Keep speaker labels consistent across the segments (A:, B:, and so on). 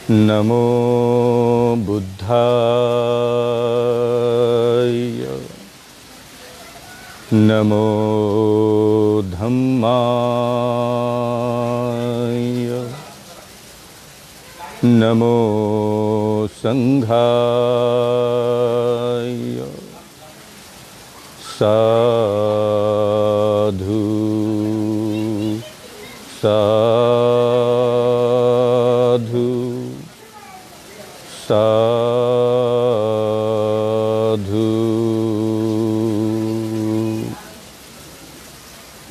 A: नमो बुद्धाय, नमो धम्माय, नमो संघाय। साधु साधु साधु।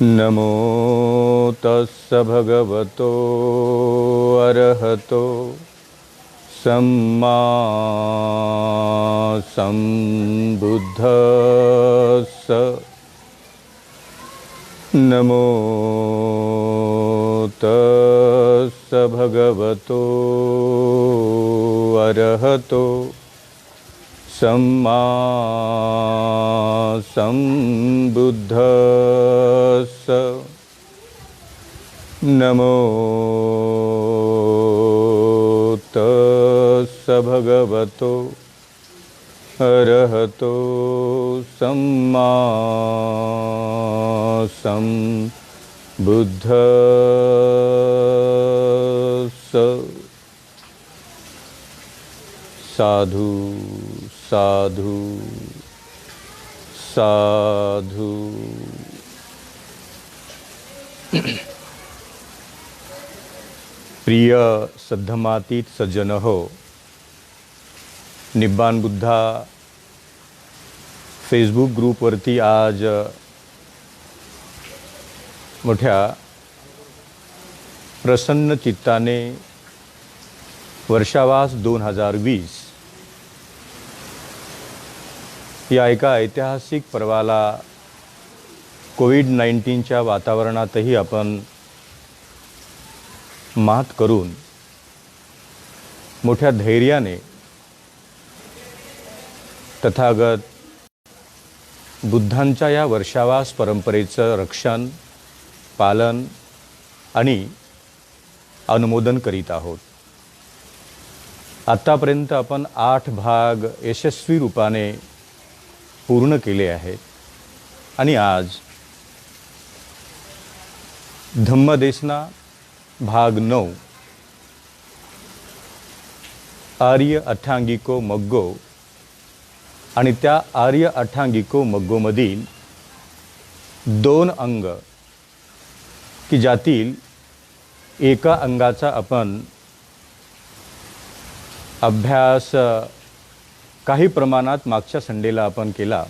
A: नमो तस्स भगवतो अरहतो सम्मा सम्बुद्धस्स। नमो तस्स भगवतो अरहतो सम्मा सम्बुद्धस्स। नमो तस्स भगवतो अरहतो सम्मा सम्बुद्धस्स। साधु साधु साधु। प्रिय सद्धमातीत सज्जन हो, निब्बान बुद्धा फेसबुक ग्रुपवरती आज मोठ्या प्रसन्न चित्ताने वर्षावास 2020 या एका ऐतिहासिक पर्वाला कोविड-19च्या वातावरणातही आपण मात करून मोठ्या धैर्याने तथागत बुद्धांच्या या वर्षावास परंपरेचं रक्षण, पालन आणि अनुमोदन करीत आहोत। आतापर्यंत आपण 8 भाग यशस्वी रूपाने पूर्ण केले आहेत आणि आज धम्मदेसना भाग 9 आर्य अठांगिको मग्गो आणि त्या आर्य अठांगिको मग्गोमधील 2 अंग की ज्यातील एका अंगाचा आपण अभ्यास काही प्रमाणात मागच्या संडेला आपण केला।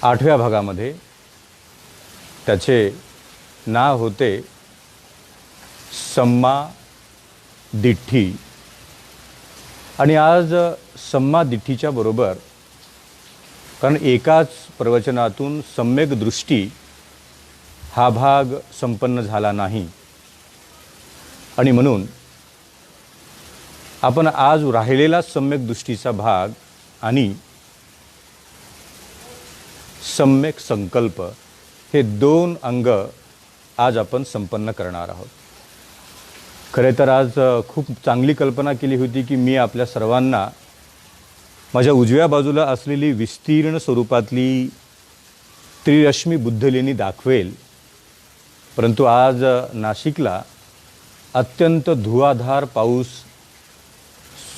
A: 8व्या भागामध्ये त्याचे नाव होते सम्मा दिठ्ठी आणि आज सम्मा दिठ्ठीच्या बरोबर, कारण एकाच प्रवचनातून सम्यक दृष्टी हा भाग संपन्न झाला नाही आणि म्हणून आपण आज राहिलेला सम्यक दृष्टीचा भाग आणि सम्यक संकल्प हे 2 अंग आज आपण संपन्न करणार आहोत। खरे तर आज खूप चांगली कल्पना केली होती की मी आपल्या सर्वांना माझ्या उजव्या बाजूला असलेली विस्तीर्ण स्वरूपातली त्रिरश्मी बुद्धलेणी दाखवेल, परंतु आज नाशिकला अत्यंत धुवाधार पाऊस,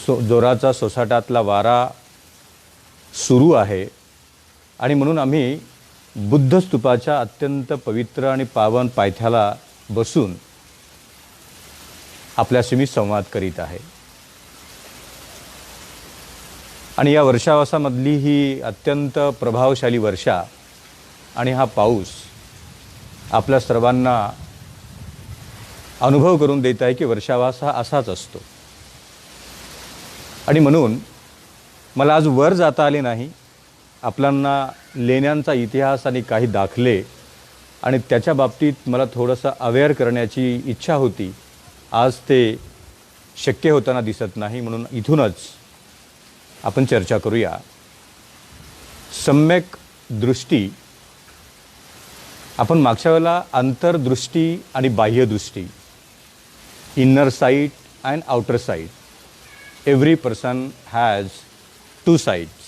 A: जोराचा सोसाटातला वारा सुरू आहे आणि म्हणून आम्ही बुद्ध स्तूपाच्या अत्यंत पवित्र आणि पावन पायथ्याला बसून आपल्याशी मी संवाद करीत आहे आणि या वर्षावासामधली ही अत्यंत प्रभावशाली वर्षा आणि हा पाऊस आपल्या सर्वांना अनुभव करून देत आहे की वर्षावास हा असाच असतो आणि म्हणून मला आज वर जाता आले नाही। आपल्यांना लेण्यांचा इतिहास आणि काही दाखले आणि त्याच्या बाबतीत मला थोडंसं अवेअर करण्याची इच्छा होती। आज ते शक्य होताना दिसत नाही, म्हणून इथूनच आपण चर्चा करूया। सम्यक दृष्टी, आपण मागच्या वेळेला अंतर्दृष्टी आणि बाह्यदृष्टी inner sight and outer sight. Every person has two sides,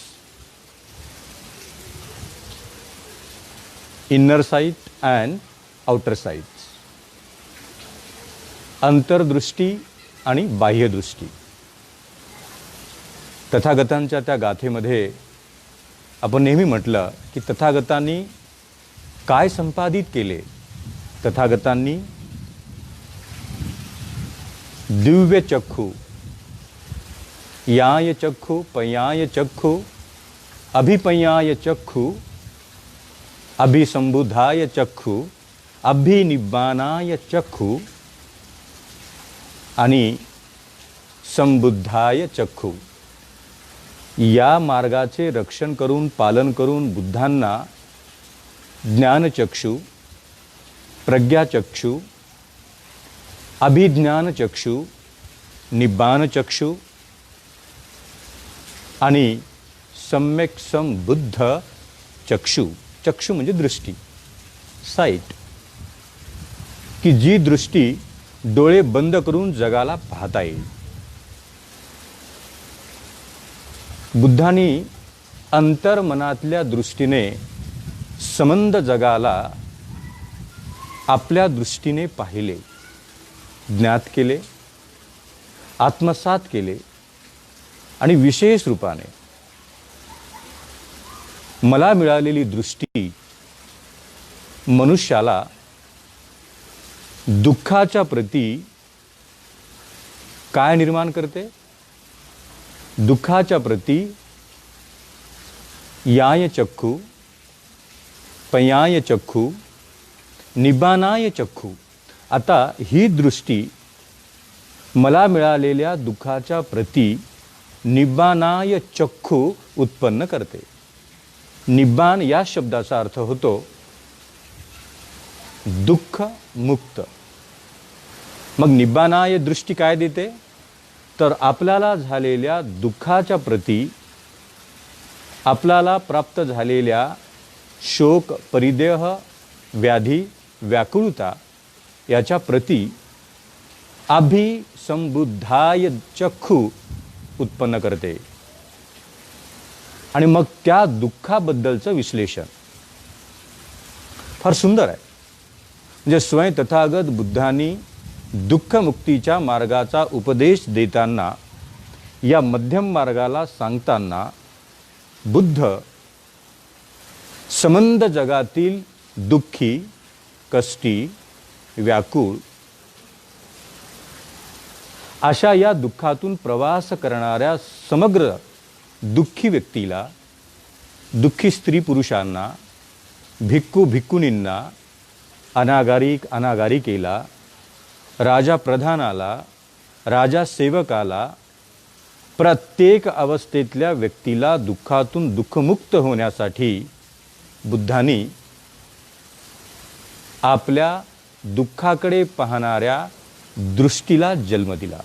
A: inner sight and outer sight. अंतर्दृष्टी आणि बाह्यदृष्टी. तथागतांच्या त्या गाथेमध्ये आपण नेहमी म्हटलं की तथागतांनी काय संपादित केले. तथागतांनी दिव्य चक्षु, याय चक्षु, पयाय चक्षु, अभिपयाय चक्षु, अभिसंबुधाय चक्षु, अभिनिब्बानाय चक्षु आणि संबुद्धाय चक्षु या मार्गाचे रक्षण करून पालन करून बुद्धांना ज्ञानचक्षु, प्रज्ञाचक्षु, अभिज्ञानचक्षु, निब्बानचक्षु आणि सम्यक संबुद्ध चक्षु. चक्षु म्हणजे दृष्टी, साईट, की जी दृष्टी डोळे बंद करून जगाला पाहता येईल. बुद्धांनी अंतर्मनातल्या दृष्टीने समंद जगाला आपल्या दृष्टीने पाहिले, ज्ञात केले, आत्मसात केले आणि विशेष रूपाने मला मिळालेली दृष्टी मनुष्याला दुःखाच्या प्रती काय निर्माण करते. दुःखाच्या प्रती याय चक्षु, पयाय चक्षु, निब्बानाय चक्षु. आता ही दृष्टी मला मिळालेल्या दुःखाच्या प्रती निब्बानाय चक्षु उत्पन्न करते. निब्बान या शब्दाचा अर्थ होतो दुःख मुक्त. मग निब्बानाय दृष्टी काय देते तर आपल्याला झालेल्या दुःखाच्या प्रती, आपल्याला प्राप्त झालेल्या शोक, परिदेह, व्याधी, व्याकुळता याच्या प्रती अभिसंबुद्धाय चक्षु उत्पन्न करते. आणि मग त्या दुःखाबद्दलचं विश्लेषण फार सुंदर आहे. म्हणजे स्वयं तथागत बुद्धांनी दुःखमुक्तीच्या मार्गाचा उपदेश देताना, या मध्यम मार्गाला सांगताना बुद्ध समंद जगातील दुःखी, कष्टी, व्याकुळ अशा या दुःखातून प्रवास करणाऱ्या समग्र दुःखी व्यक्तीला, दुःखी स्त्री पुरुषांना, भिक्खू भिक्खुनींना, अनागारिक अनागारिकेला, राजा प्रधानाला, राजा सेवकाला, प्रत्येक अवस्थेतल्या व्यक्तीला दुःखातून दुःखमुक्त होण्यासाठी बुद्धांनी आपल्या दुःखाकडे पाहणाऱ्या दृष्टीला जन्म दिला.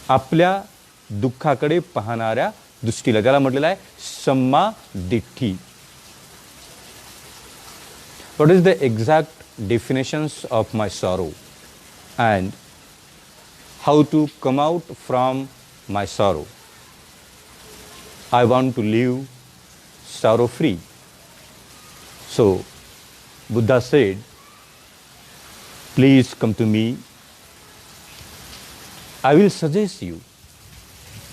A: आपल्या दुःखाकडे पाहणाऱ्या दृष्टीला, त्याला म्हटलेलं आहे सम्मा दिठ्ठी. What is the exact definitions of my sorrow and how to come out from my sorrow. I want to live sorrow free. So Buddha said, please come to me. I will suggest you,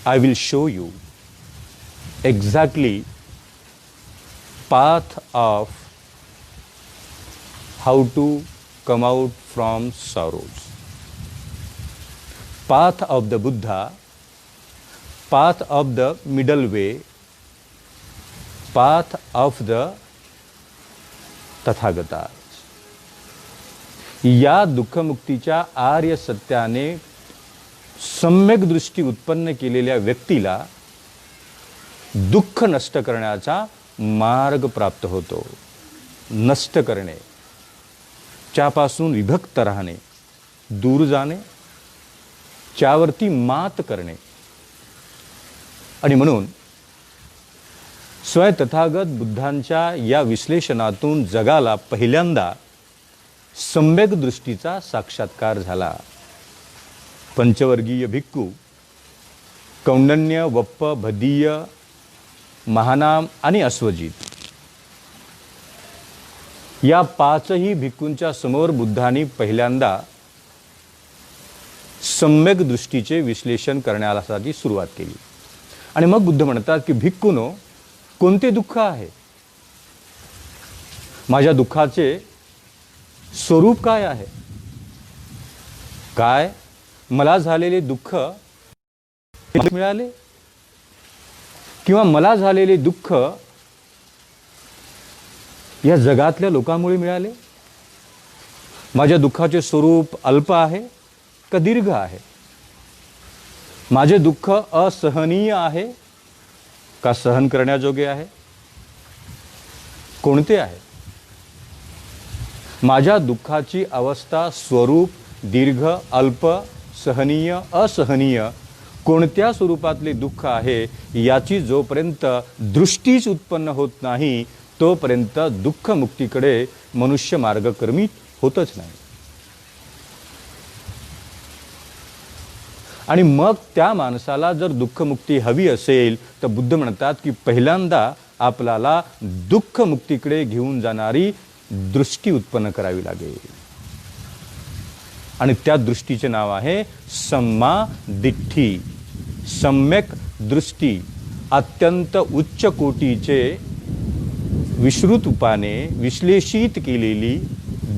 A: I will show you exactly path of how to come out from sorrows. Path of the Buddha, path of the middle way, path of the Tathagata. या दुःखमुक्तीच्या आर्य सत्याने सम्यक दृष्टी उत्पन्न केलेल्या व्यक्तीला दुःख नष्ट करण्याचा मार्ग प्राप्त होतो. नष्ट करणे, त्यापासून विभक्त राहणे, दूर जाणे, त्यावरती मात करणे. आणि म्हणून स्वयं तथागत बुद्धांच्या या विश्लेषणातून जगाला पहिल्यांदा सम्यक दृष्टीचा साक्षात्कार झाला. पंचवर्गीय भिक्खू, कौंडन्य, वप्प, भदीय, महानाम आणि अश्वजित या पाचही भिक्खूंच्या समोर बुद्धांनी पहिल्यांदा सम्यक दृष्टीचे विश्लेषण करण्यासाठी सुरुवात केली. आणि मग बुद्ध म्हणतात की भिक्खूनो, कोणते दुःख आहे? माझ्या दुःखाचे स्वरूप काय आहे? काय मला झालेले दुःख मिळाले, किंवा मला झालेले दुःख या जगातल्या लोकांमुळे मिळाले? माझ्या दुःखाचे स्वरूप अल्प आहे का दीर्घ आहे? माझे दुःख असहनीय आहे का सहन करण्याजोगे आहे? कोणते आहे? माझ्या दुःखाची अवस्था, स्वरूप दीर्घ, अल्प, सहनीय, असहनीय कोणत्या स्वरूपातले दुःख आहे याची जोपर्यंत दृष्टीच उत्पन्न होत नाही तोपर्यंत दुःख मुक्तीकडे मनुष्य मार्गक्रमी होतच नाही. आणि मग त्या माणसाला जर दुःखमुक्ती हवी असेल तर बुद्ध म्हणतात की पहिल्यांदा आपल्याला दुःखमुक्तीकडे घेऊन जाणारी दृष्टी उत्पन्न करावी लागेल. आणि त्या दृष्टीचे नाव आहे सम्मा दिठ्ठी, सम्यक दृष्टी. अत्यंत उच्च कोटीचे विश्रुत उपाने विश्लेषित केलेली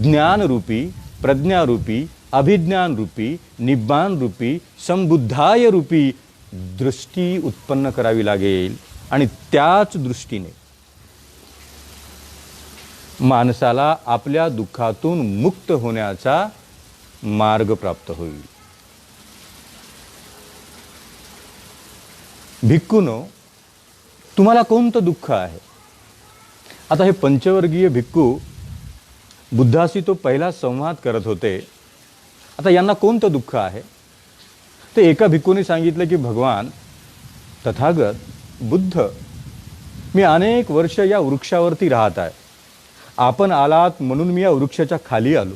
A: ज्ञानरूपी, प्रज्ञारूपी, अभिज्ञान रूपी, निब्बान रूपी, संबुद्धाय रूपी दृष्टी उत्पन्न करावी लागेल. आणि त्याच दृष्टीने माणसाला आपल्या दुःखातून मुक्त होण्याचा मार्ग प्राप्त होईल. भिक्खूनो, तुम्हाला कोणतं दुःख आहे? आता हे पंचवर्गीय भिक्खू बुद्धाशी तो पहिला संवाद करत होते. आता यांना कोणतं दुःख आहे? तर एका भिक्खूने सांगितलं की भगवान तथागत बुद्ध, मी अनेक वर्ष या वृक्षावरती राहत आहे. आपण आलात म्हणून मी या वृक्षाच्या खाली आलो.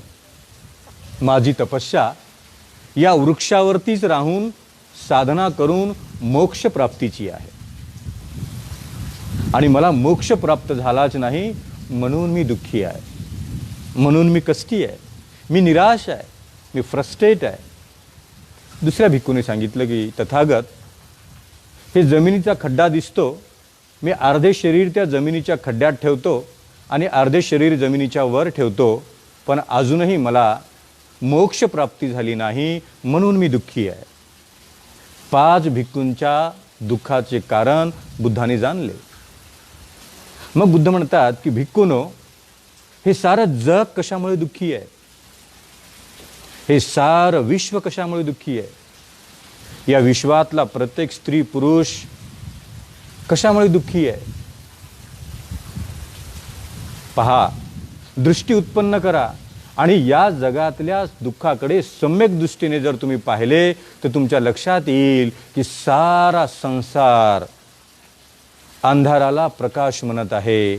A: माझी तपस्या या वृक्षावरतीच राहून साधना करून मोक्ष प्राप्तीची आहे. आणि मला मोक्ष प्राप्त झालाच नाही म्हणून मी दुःखी आहे, म्हणून मी कष्टी आहे, मी निराश आहे, मी फ्रस्ट्रेट आहे. दुसऱ्या भिक्खूने सांगितलं की तथागत, हे जमिनीचा खड्डा दिसतो, मी अर्धे शरीर त्या जमिनीच्या खड्ड्यात ठेवतो आणि अर्धे शरीर जमिनीच्या वर ठेवतो, पण अजूनही मला मोक्ष प्राप्ती झाली नाही म्हणून मी दुःखी आहे. 5 भिक्खूंच्या दुःखाचे कारण बुद्धाने जाणले. मग बुद्ध म्हणतात की भिक्खूनो, हे सारं जग कशामुळे दुःखी आहे? हे सारं विश्व कशामुळे दुःखी आहे? या विश्वातला प्रत्येक स्त्री पुरुष कशामुळे दुःखी आहे? पहा, दृष्टी उत्पन्न करा आणि या जगातल्या दुःखाकडे सम्यक दृष्टीने जर तुम्ही पाहिले तर तुमच्या लक्षात येईल की सारा संसार अंधाराला प्रकाश म्हणत आहे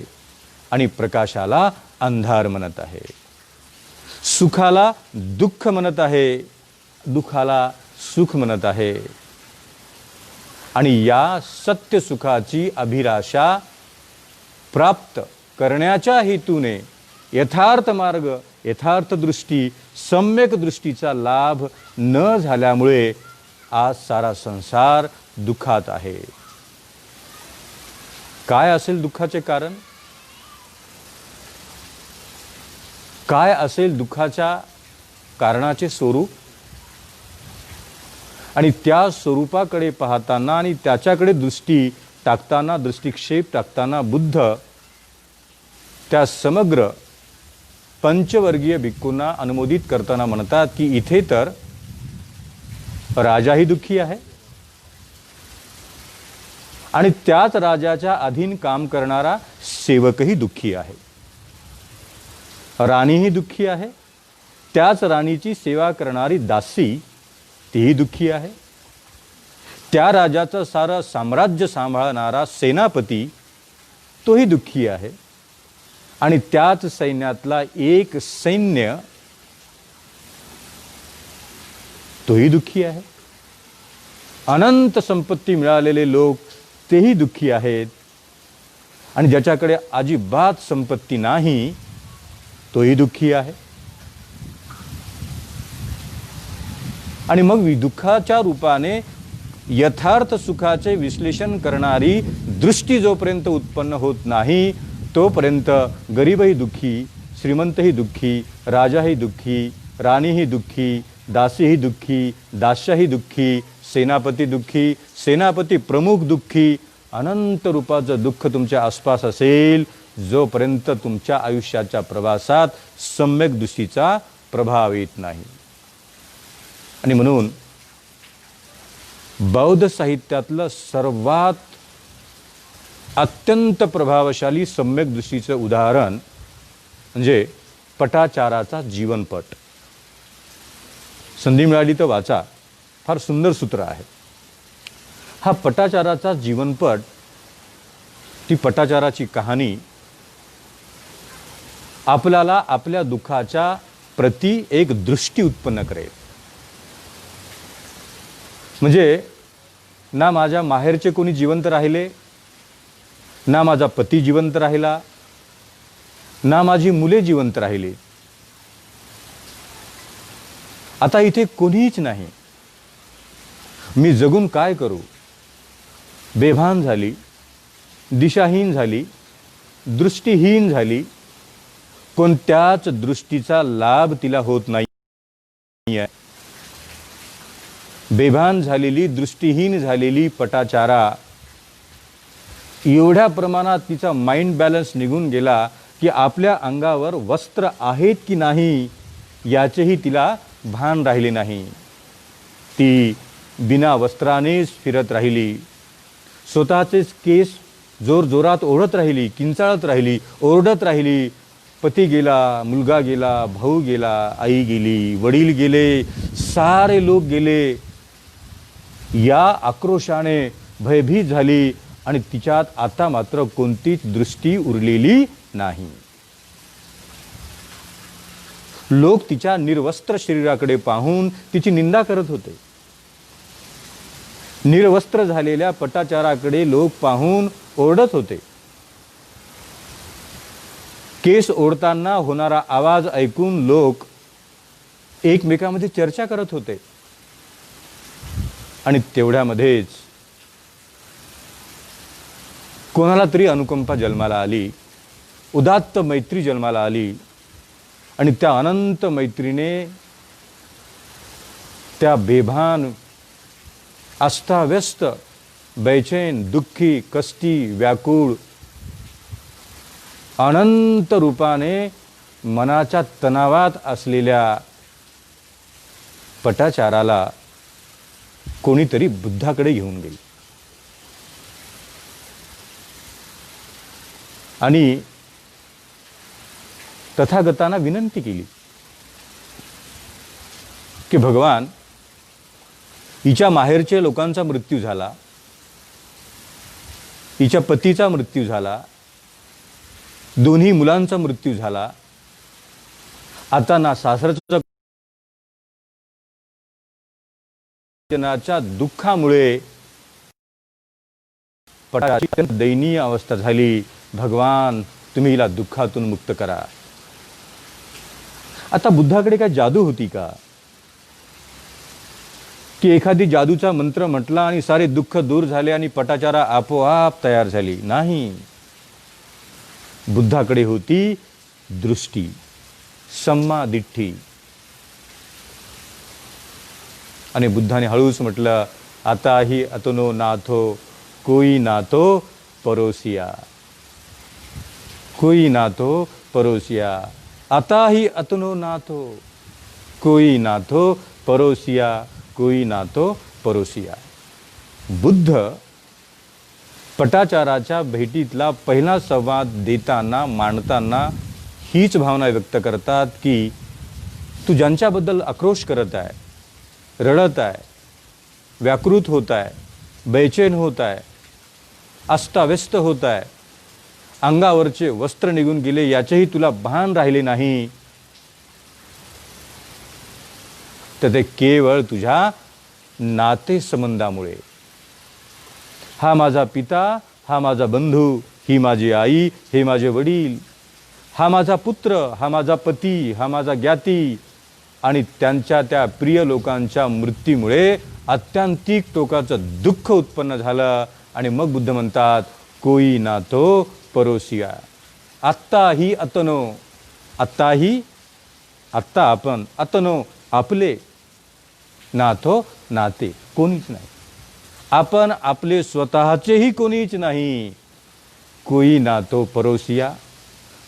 A: आणि प्रकाशाला अंधार म्हणत आहे. सुखाला दुःख म्हणत आहे, दुःखाला सुख म्हणत आहे. आणि या सत्य सुखाची अभिलाषा प्राप्त करण्याच्या हेतूने यथार्थ मार्ग, यथार्थ दृष्टी, सम्यक दृष्टीचा लाभ न झाल्यामुळे आज सारा संसार दुःखात आहे. काय असेल दुःखाचे कारण? काय असेल दुःखाच्या कारणाचे स्वरूप? आणि त्या स्वरूपाकडे पाहताना आणि त्याच्याकडे दृष्टी टाकताना, दृष्टिक्षेप टाकताना बुद्ध त्या समग्र पंचवर्गीय भिक्खूंना अनुमोदित करताना म्हणतात की इथे तर राजाही दुःखी आहे आणि त्याच राजाच्या अधीन काम करणारा सेवकही दुःखी आहे. राणीही दुःखी आहे, त्याच राणीची सेवा करणारी दासी तीही दुःखी आहे. त्या राजाचं सारं साम्राज्य सांभाळणारा सेनापती तोही दुःखी आहे. आणि त्याच सैन्यातला एक सैन्य तोही दुःखी आहे. अनंत संपत्ती मिळालेले लोक तेही दुःखी आहेत. आणि ज्याच्याकडे अजिबात संपत्ती नाही तोही दुःखी आहे. आणि मग दुःखाच्या रूपाने यथार्थ सुखाचे विश्लेषण करणारी दृष्टी जोपर्यंत उत्पन्न होत नाही तोपर्यंत गरीबही दुःखी, श्रीमंतही दुःखी, राजाही दुःखी, राणीही दुःखी, दासीही दुःखी, दास्यही दुःखी, सेनापती दुःखी, सेनापती प्रमुख दुःखी. अनंत रूपाचं दुःख तुमच्या आसपास असेल जोपर्यंत तुमच्या आयुष्याच्या प्रवासात सम्यक दृष्टीचा प्रभाव येत नाही. आणि म्हणून बौद्ध साहित्यातलं सर्वात अत्यंत प्रभावशाली सम्यक दृष्टीचं उदाहरण म्हणजे पटाचाराचा जीवनपट. संधी मिळाली तर वाचा, फार सुंदर सूत्र आहे. हा पटाचाराचा जीवनपट, ती पटाचाराची कहाणी आपल्याला आपल्या दुःखाच्या प्रती एक दृष्टी उत्पन्न करेल. म्हणजे ना माझ्या माहेरचे कोणी जिवंत राहिले, ना माझा पती जिवंत राहिला, ना माझी मुले जिवंत राहिली. आता इथे कोणीच नाही. मी जगून काय करू? बेभान झाली, दिशाहीन झाली, दृष्टीहीन झाली. कोणत्याच दृष्टीचा लाभ तिला होत नाही. बेभान झालेली, दृष्टीहीन झालेली पटाचारा एवढ्या प्रमाणात तिचा माइंड बॅलन्स निघून गेला की आपल्या अंगावर वस्त्र आहेत की नाही याचेही तिला भान राहिले नाही. ती बिना वस्त्रानेच फिरत राहिली. स्वतःचेच केस जोरजोरात ओढत राहिली, किंचाळत राहिली, ओरडत राहिली. पती गेला, मुलगा गेला, भाऊ गेला, आई गेली, वडील गेले, सारे लोक गेले. या आक्रोशाने भयभीत झाली आणि तिच्यात आता मात्र कोणतीच दृष्टी उरलेली नाही. लोक तिच्या निर्वस्त्र शरीराकडे पाहून तिची निंदा करत होते. निर्वस्त्र झालेल्या पटाचाराकडे लोक पाहून ओरडत होते. केस ओढताना होणारा आवाज ऐकून लोक एकमेकांमध्ये चर्चा करत होते. आणि तेवढ्यामध्येच कोणाला तरी अनुकंपा जन्माला आली, उदात्त मैत्री जन्माला आली. आणि त्या अनंत मैत्रीने त्या बेभान, अस्ताव्यस्त, बेचैन, दुःखी, कष्टी, व्याकुळ, अनंत रूपाने मनाच्या तणावात असलेल्या पटाचाराला कोणीतरी बुद्धाकडे घेऊन गेले. आणि तथागतांना विनंती केली की भगवान, हिच्या माहेरच्या लोकांचा मृत्यू झाला, हिच्या पतीचा मृत्यू झाला, दोन्ही मुलांचा मृत्यू झाला. आता ना सासरच्या दुःखामुळे पटाची अत्यंत दयनीय अवस्था झाली. भगवान, तुम्ही हिला दुःखातून मुक्त करा. आता बुद्धाकडे काय जादू होती का की एखादी जादूचा मंत्र म्हटला आणि सारे दुःख दूर झाले आणि पटाचारा आपोआप तयार झाली? नाही. बुद्धाकडे होती दृष्टी, सम्मा दिठ्ठी. आणि बुद्धाने हळूच म्हटलं, आता ही अतनो नाथो कोई नाथो परोसिया, कोई नाथो परोसिया. आता ही अतनो नाथो कोई नाथो परोसिया, कोई नाथो परोसिया. बुद्ध पटाचाराच्या भेटीतला पहिला संवाद देताना, मांडताना हीच भावना व्यक्त करतात की तू ज्यांच्याबद्दल आक्रोश करत आहे, रडत आहे, व्याकृत होत आहे, बेचैन होत आहे, अस्ताव्यस्त होत आहे, अंगावरचे वस्त्र निघून गेले याचेही तुला भान राहिले नाही, तर ते केवळ तुझ्या नातेसंबंधामुळे. हा माझा पिता, हा माझा बंधू, ही माझी आई, हे माझे वडील, हा माझा पुत्र, हा माझा पती, हा माझा ज्ञाती, आणि त्यांच्या त्या प्रिय लोकांच्या मृत्यूमुळे आत्यंतिक टोकाचं दुःख उत्पन्न झालं. आणि मग बुद्ध म्हणतात, कोई ना तो परोसिया. आत्ताही अतनो, आत्ताही, आत्ता आपण, अतनो आपले, नाथो नाते, कोणीच नाही. आपण आपले स्वतःचेही कोणीच नाही. कोई ना तो परोसिया.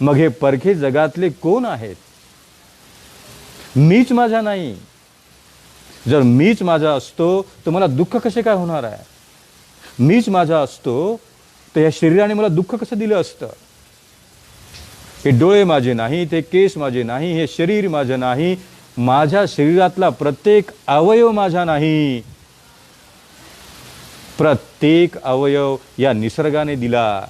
A: मग हे परखे जगातले कोण आहेत? मीच माझा नाही. जर मीच माझा असतो तर मला दुःख कसे काय होणार आहे? मीच माझा असतो तर या शरीराने मला दुःख कसं दिलं असतं? हे डोळे माझे नाही, ते केस माझे नाही, हे शरीर माझं नाही, माझ्या शरीरातला प्रत्येक अवयव माझा नाही. प्रत्येक अवयव या निसर्गाने दिला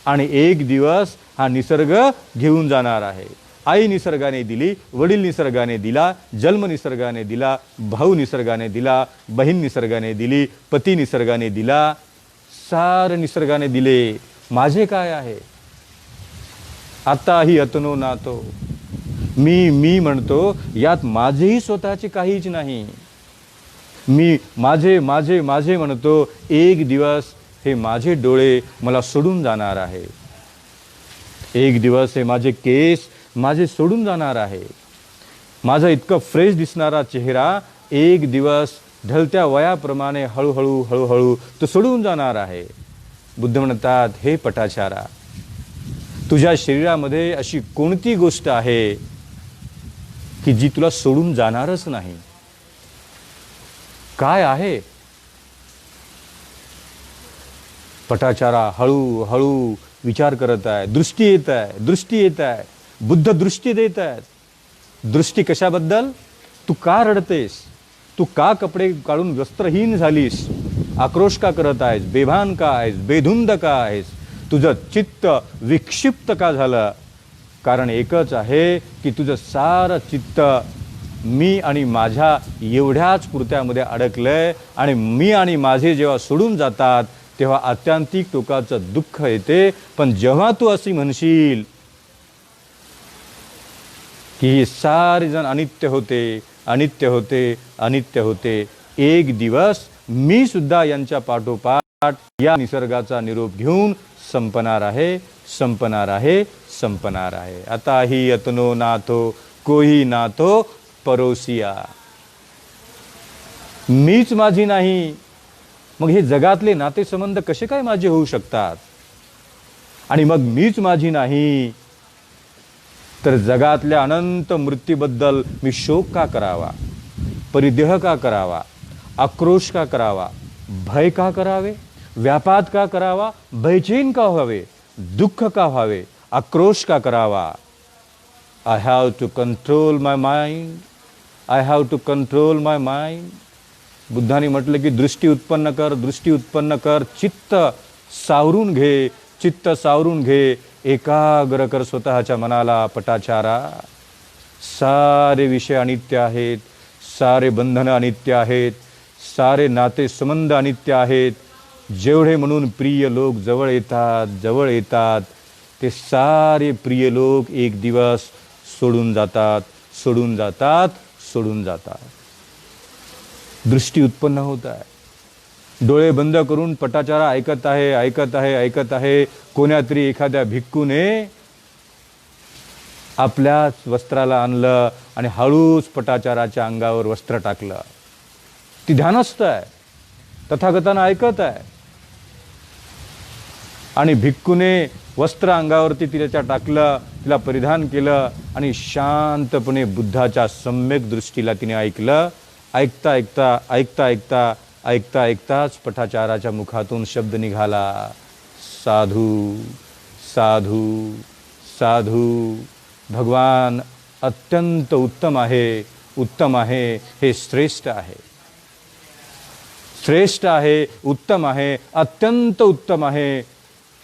A: आणि एक दिवस हा निसर्ग घेऊन जाणार आहे. आई निसर्गाने दिली, वडील निसर्गाने दिला, जन्म निसर्गाने दिला, भाऊ निसर्गाने दिला, बहीण निसर्गाने दिली, पती निसर्गाने दिला, सारे निसर्गाने दिले. माझे काय आहे? आताही अतनो नातो. मी म्हणतो, यात माझेही स्वतःचे काहीच नाही. मी माझे माझे माझे म्हणतो. एक दिवस हे माझे डोळे मला सोडून जाणार आहे. एक दिवस हे माझे केस माझे सोडून जाणार आहे. माझा इतकं फ्रेश दिसणारा चेहरा एक दिवस ढलत्या वयाप्रमाणे हळूहळू हळूहळू तो सोडून जाणार आहे. बुद्ध म्हणतात, हे पटाचारा, तुझ्या शरीरामध्ये अशी कोणती गोष्ट आहे की जी तुला सोडून जाणारच नाही? काय आहे? पटाचारा हळूहळू विचार करत आहे. दृष्टी येत आहे, दृष्टी येत आहे. बुद्ध दृष्टी देत आहेत. दृष्टी कशाबद्दल? तू का रडतेस? तू का कपडे काढून वस्त्रहीन झालीस? आक्रोश का करत आहेस? बेभान का आहेस? बेधुंद का आहेस? तुझं चित्त विक्षिप्त का झालं? कारण एकच आहे की तुझं सारं चित्त मी आणि माझ्या एवढ्याच कृत्यामध्ये अडकलंय. आणि मी आणि माझे जेव्हा सोडून जातात तेव्हा आत्यंतिक टोकाचं दुःख येते. पण जेव्हा तू अशी म्हणशील की हे सारे जण अनित्य होते, अनित्य होते, अनित्य होते, एक दिवस मी सुद्धा यांच्या पाठोपाठ या निसर्गाचा निरोप घेऊन संपणार आहे, संपणार आहे, संपणार आहे. आता ही अतनो नाथो कोही नाथो परोसिया. मीच माझी नाही, मग हे जगातले नातेसंबंध कसे काय माझे होऊ शकतात? आणि मग मीच माझी नाही तर जगातल्या अनंत मृत्यूबद्दल मी शोक का करावा? परिदेह का करावा? आक्रोश का करावा? भय का करावे? व्यापात का करावा? भयचैन का व्हावे? दुःख का व्हावे? आक्रोश का करावा? I have to control my mind. I have to control my mind. बुद्धाने म्हटलं की दृष्टी उत्पन्न कर, दृष्टी उत्पन्न कर. चित्त सावरून घे, चित्त सावरून घे. एकाग्र कर स्वतःच्या मनाला. पटाचारा, सारे विषय अनित्य आहेत, सारे बंधनं अनित्य आहेत, सारे नाते संबंध अनित्य आहेत. जेवढे म्हणून प्रिय लोक जवळ येतात, जवळ येतात, ते सारे प्रिय लोक एक दिवस सोडून जातात, सोडून जातात, सोडून जातात. दृष्टी उत्पन्न होत आहे. डोळे बंद करून पटाचारा ऐकत आहे, ऐकत आहे, ऐकत आहे. कोण्यातरी एखाद्या भिक्खूने आपल्याच वस्त्राला आणलं आणि हळूच पटाचाराच्या अंगावर वस्त्र टाकलं. ती ध्यानस्थ आहे, तथागतानं ऐकत आहे. आणि भिक्खूने वस्त्र अंगावरती तिच्या टाकलं, तिला परिधान केलं आणि शांतपणे बुद्धाच्या सम्यक दृष्टीला तिने ऐकलं. ऐकता ऐकता ऐकता ऐकता ऐकता ऐकताच पटाचाराच्या मुखातून शब्द निघाला, साधू साधू साधू. भगवान अत्यंत उत्तम आहे, उत्तम आहे, हे श्रेष्ठ आहे, श्रेष्ठ आहे, उत्तम आहे, अत्यंत उत्तम आहे.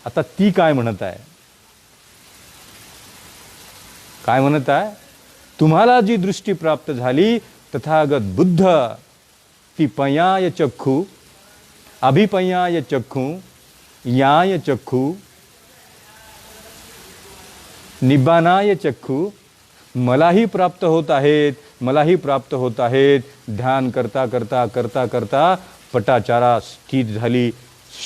A: आता ती काय म्हणत आहे? काय म्हणत आहे? तुम्हाला जी दृष्टी प्राप्त झाली तथागत बुद्ध पिपयाय चक्षु अभिपयाय चक्षु याय चक्षु निब्बानाय चक्षु मलाही प्राप्त होत आहेत, मलाही प्राप्त होत आहेत. ध्यान करता करता करता करता पटाचारा स्थित झाली,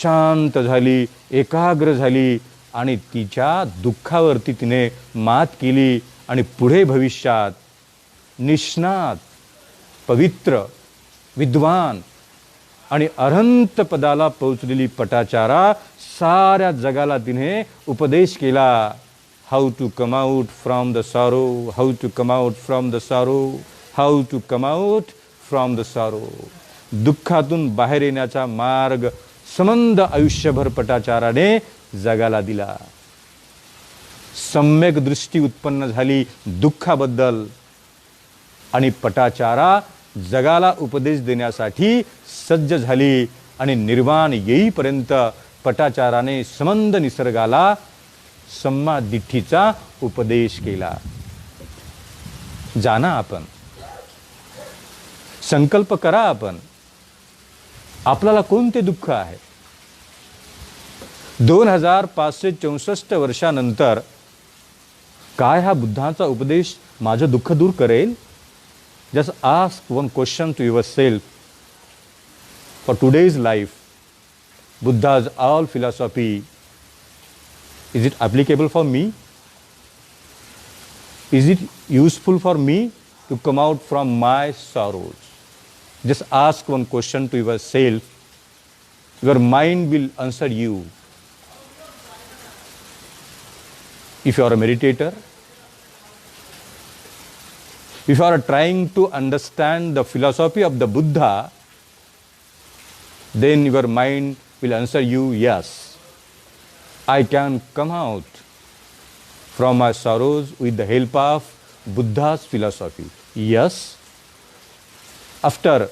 A: शांत झाली, एकाग्र झाली आणि तिच्या दुःखावरती तिने मात केली आणि पुढे भविष्यात निष्णात, पवित्र, विद्वान आणि अनंत पदाला पोहोचलेली पटाचारा साऱ्या जगाला तिने उपदेश केला. How to come out from the sorrow, how to come out from the sorrow, how to come out from the sorrow. दुःखातून बाहेर येण्याचा मार्ग संबंध आयुष्यभर पटाचाराने जगाला दिला. सम्यक दृष्टी उत्पन्न झाली दुःखाबद्दल आणि पटाचारा जगाला उपदेश देण्यासाठी सज्ज झाली आणि निर्वाण येईपर्यंत पटाचाराने संबंध निसर्गाला सम्मादिठ्ठीचा उपदेश केला. जाना आपण, संकल्प करा आपण. आपल्याला कोणते दुःख आहे? 2564 वर्षानंतर काय हा बुद्धाचा उपदेश माझं दुःख दूर करेल? Just ask one question to yourself. For today's life, Buddha's all philosophy, is it applicable for me? Is it useful for me to come out from my sorrows? Just ask one question to yourself. Your mind will answer you. If you are a meditator, if you are trying to understand the philosophy of the Buddha, then your mind will answer you, yes, I can come out from my sorrows with the help of Buddha's philosophy. Yes, after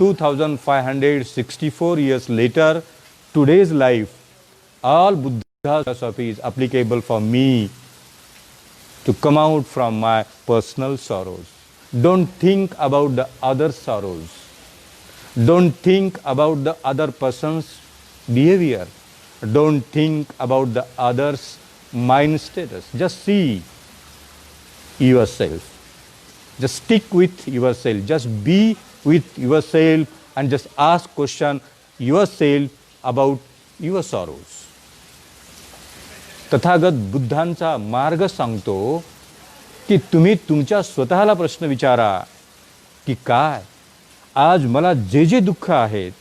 A: 2564 years later, today's life, all Buddha's philosophy is applicable for me to come out from my personal sorrows. Don't think about the other sorrows. Don't think about the other person's behavior. Don't think about the other's mind status. Just see yourself. Just stick with yourself. Just be with yourself and just ask question yourself about your sorrows. Tathagata बुद्धांचा मार्ग सांगतो की तुम्ही तुमच्या स्वतःला प्रश्न विचारा की काय आज मला जे जे दुःख आहेत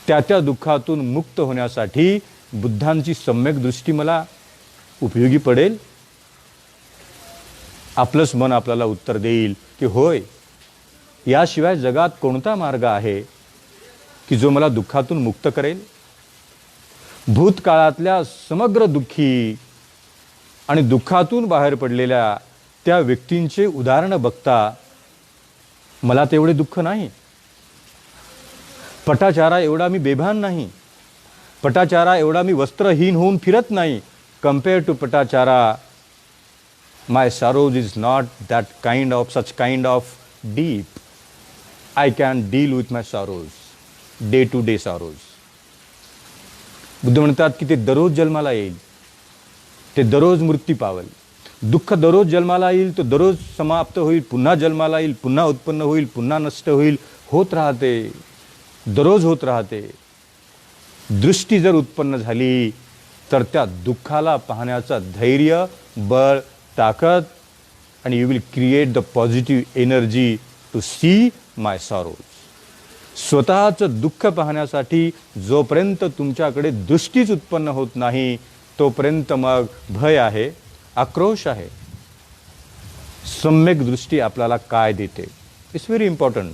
A: त्या त्या दुःखातून मुक्त होण्यासाठी बुद्धांची सम्यक दृष्टी मला उपयोगी पडेल. आपलंच मन आपल्याला उत्तर देईल की होय, याशिवाय जगात कोणता मार्ग आहे की जो मला दुःखातून मुक्त करेल. भूतकाळातल्या समग्र दुःखी आणि दुःखातून बाहेर पडलेल्या त्या व्यक्तींचे उदाहरण बघता मला तेवढे दुःख नाही. पटाचारा एवढा मी बेभान नाही. पटाचारा एवढा मी वस्त्रहीन होऊन फिरत नाही. Compare to Patachara, my sorrows is not that kind of such kind of deep. I can deal with my sorrows, day to day sorrows. Buddha म्हणतात की ते दररोज जन्माला येईल, ते दररोज मृत्यू पावेल. दुःख दररोज जन्माला येईल, तो दररोज समाप्त होईल, पुन्हा जन्माला येईल, पुन्हा उत्पन्न होईल, पुन्हा नष्ट होईल, होत राहते, दररोज होत राहते. दृष्टी जर उत्पन्न झाली तर त्या दुःखाला पाहण्याचा धैर्य, बळ, ताकद आणि you will create the positive energy to see my sorrows. स्वतःचं दुःख पाहण्यासाठी जोपर्यंत तुमच्याकडे दृष्टीच उत्पन्न होत नाही तोपर्यंत मग भय आहे, आक्रोश आहे. सम्यक दृष्टी आपल्याला काय देते? It's very important.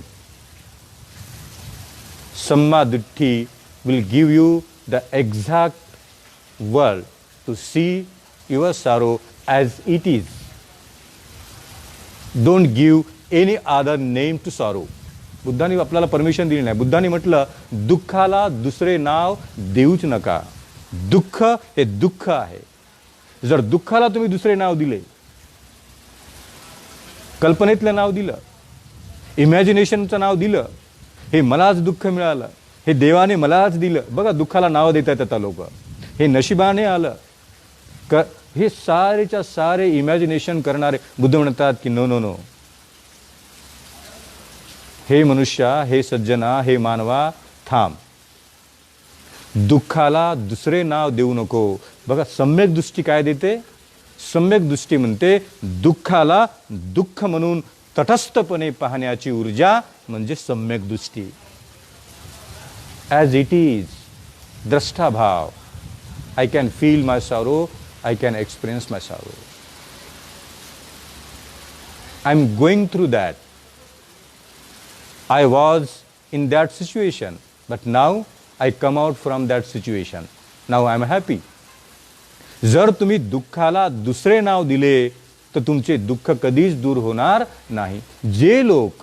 A: सम्मादिठ्ठी will give you the exact world to see your sorrow as it is. Don't give any other name to sorrow. बुद्धांनी आपल्याला परमिशन दिली नाही. बुद्धांनी म्हटलं दुःखाला दुसरे नाव देऊच नका. दुःख हे दुःख आहे. जर दुःखाला तुम्ही दुसरे नाव दिले, कल्पनेतलं नाव दिलं, इमॅजिनेशनचं नाव दिलं, हे मलाच दुःख मिळालं, हे देवाने मलाच दिलं. बघा दुःखाला नाव देतात आता लोक, हे नशिबाने आलं. हे सारेच्या सारे इमॅजिनेशन करणारे बुद्ध म्हणतात की नो नो नो, हे मनुष्या, हे सज्जना, हे मानवा, थांब. दुःखाला दुसरे नाव देऊ नको. बघा सम्यक दृष्टी काय देते? सम्यक दृष्टी म्हणते दुःखाला दुःख म्हणून तटस्थपणे पाहण्याची ऊर्जा म्हणजे सम्यक दृष्टी. ॲज इट इज, द्रष्टाभाव. I can feel my sorrow, I can experience my sorrow. I am going through that. I was in that situation, but now I come out from that situation. Now I am happy. जर तुम्ही दुःखाला दुसरे नाव दिले तर तुमचे दुःख कधीच दूर होणार नाही. जे लोक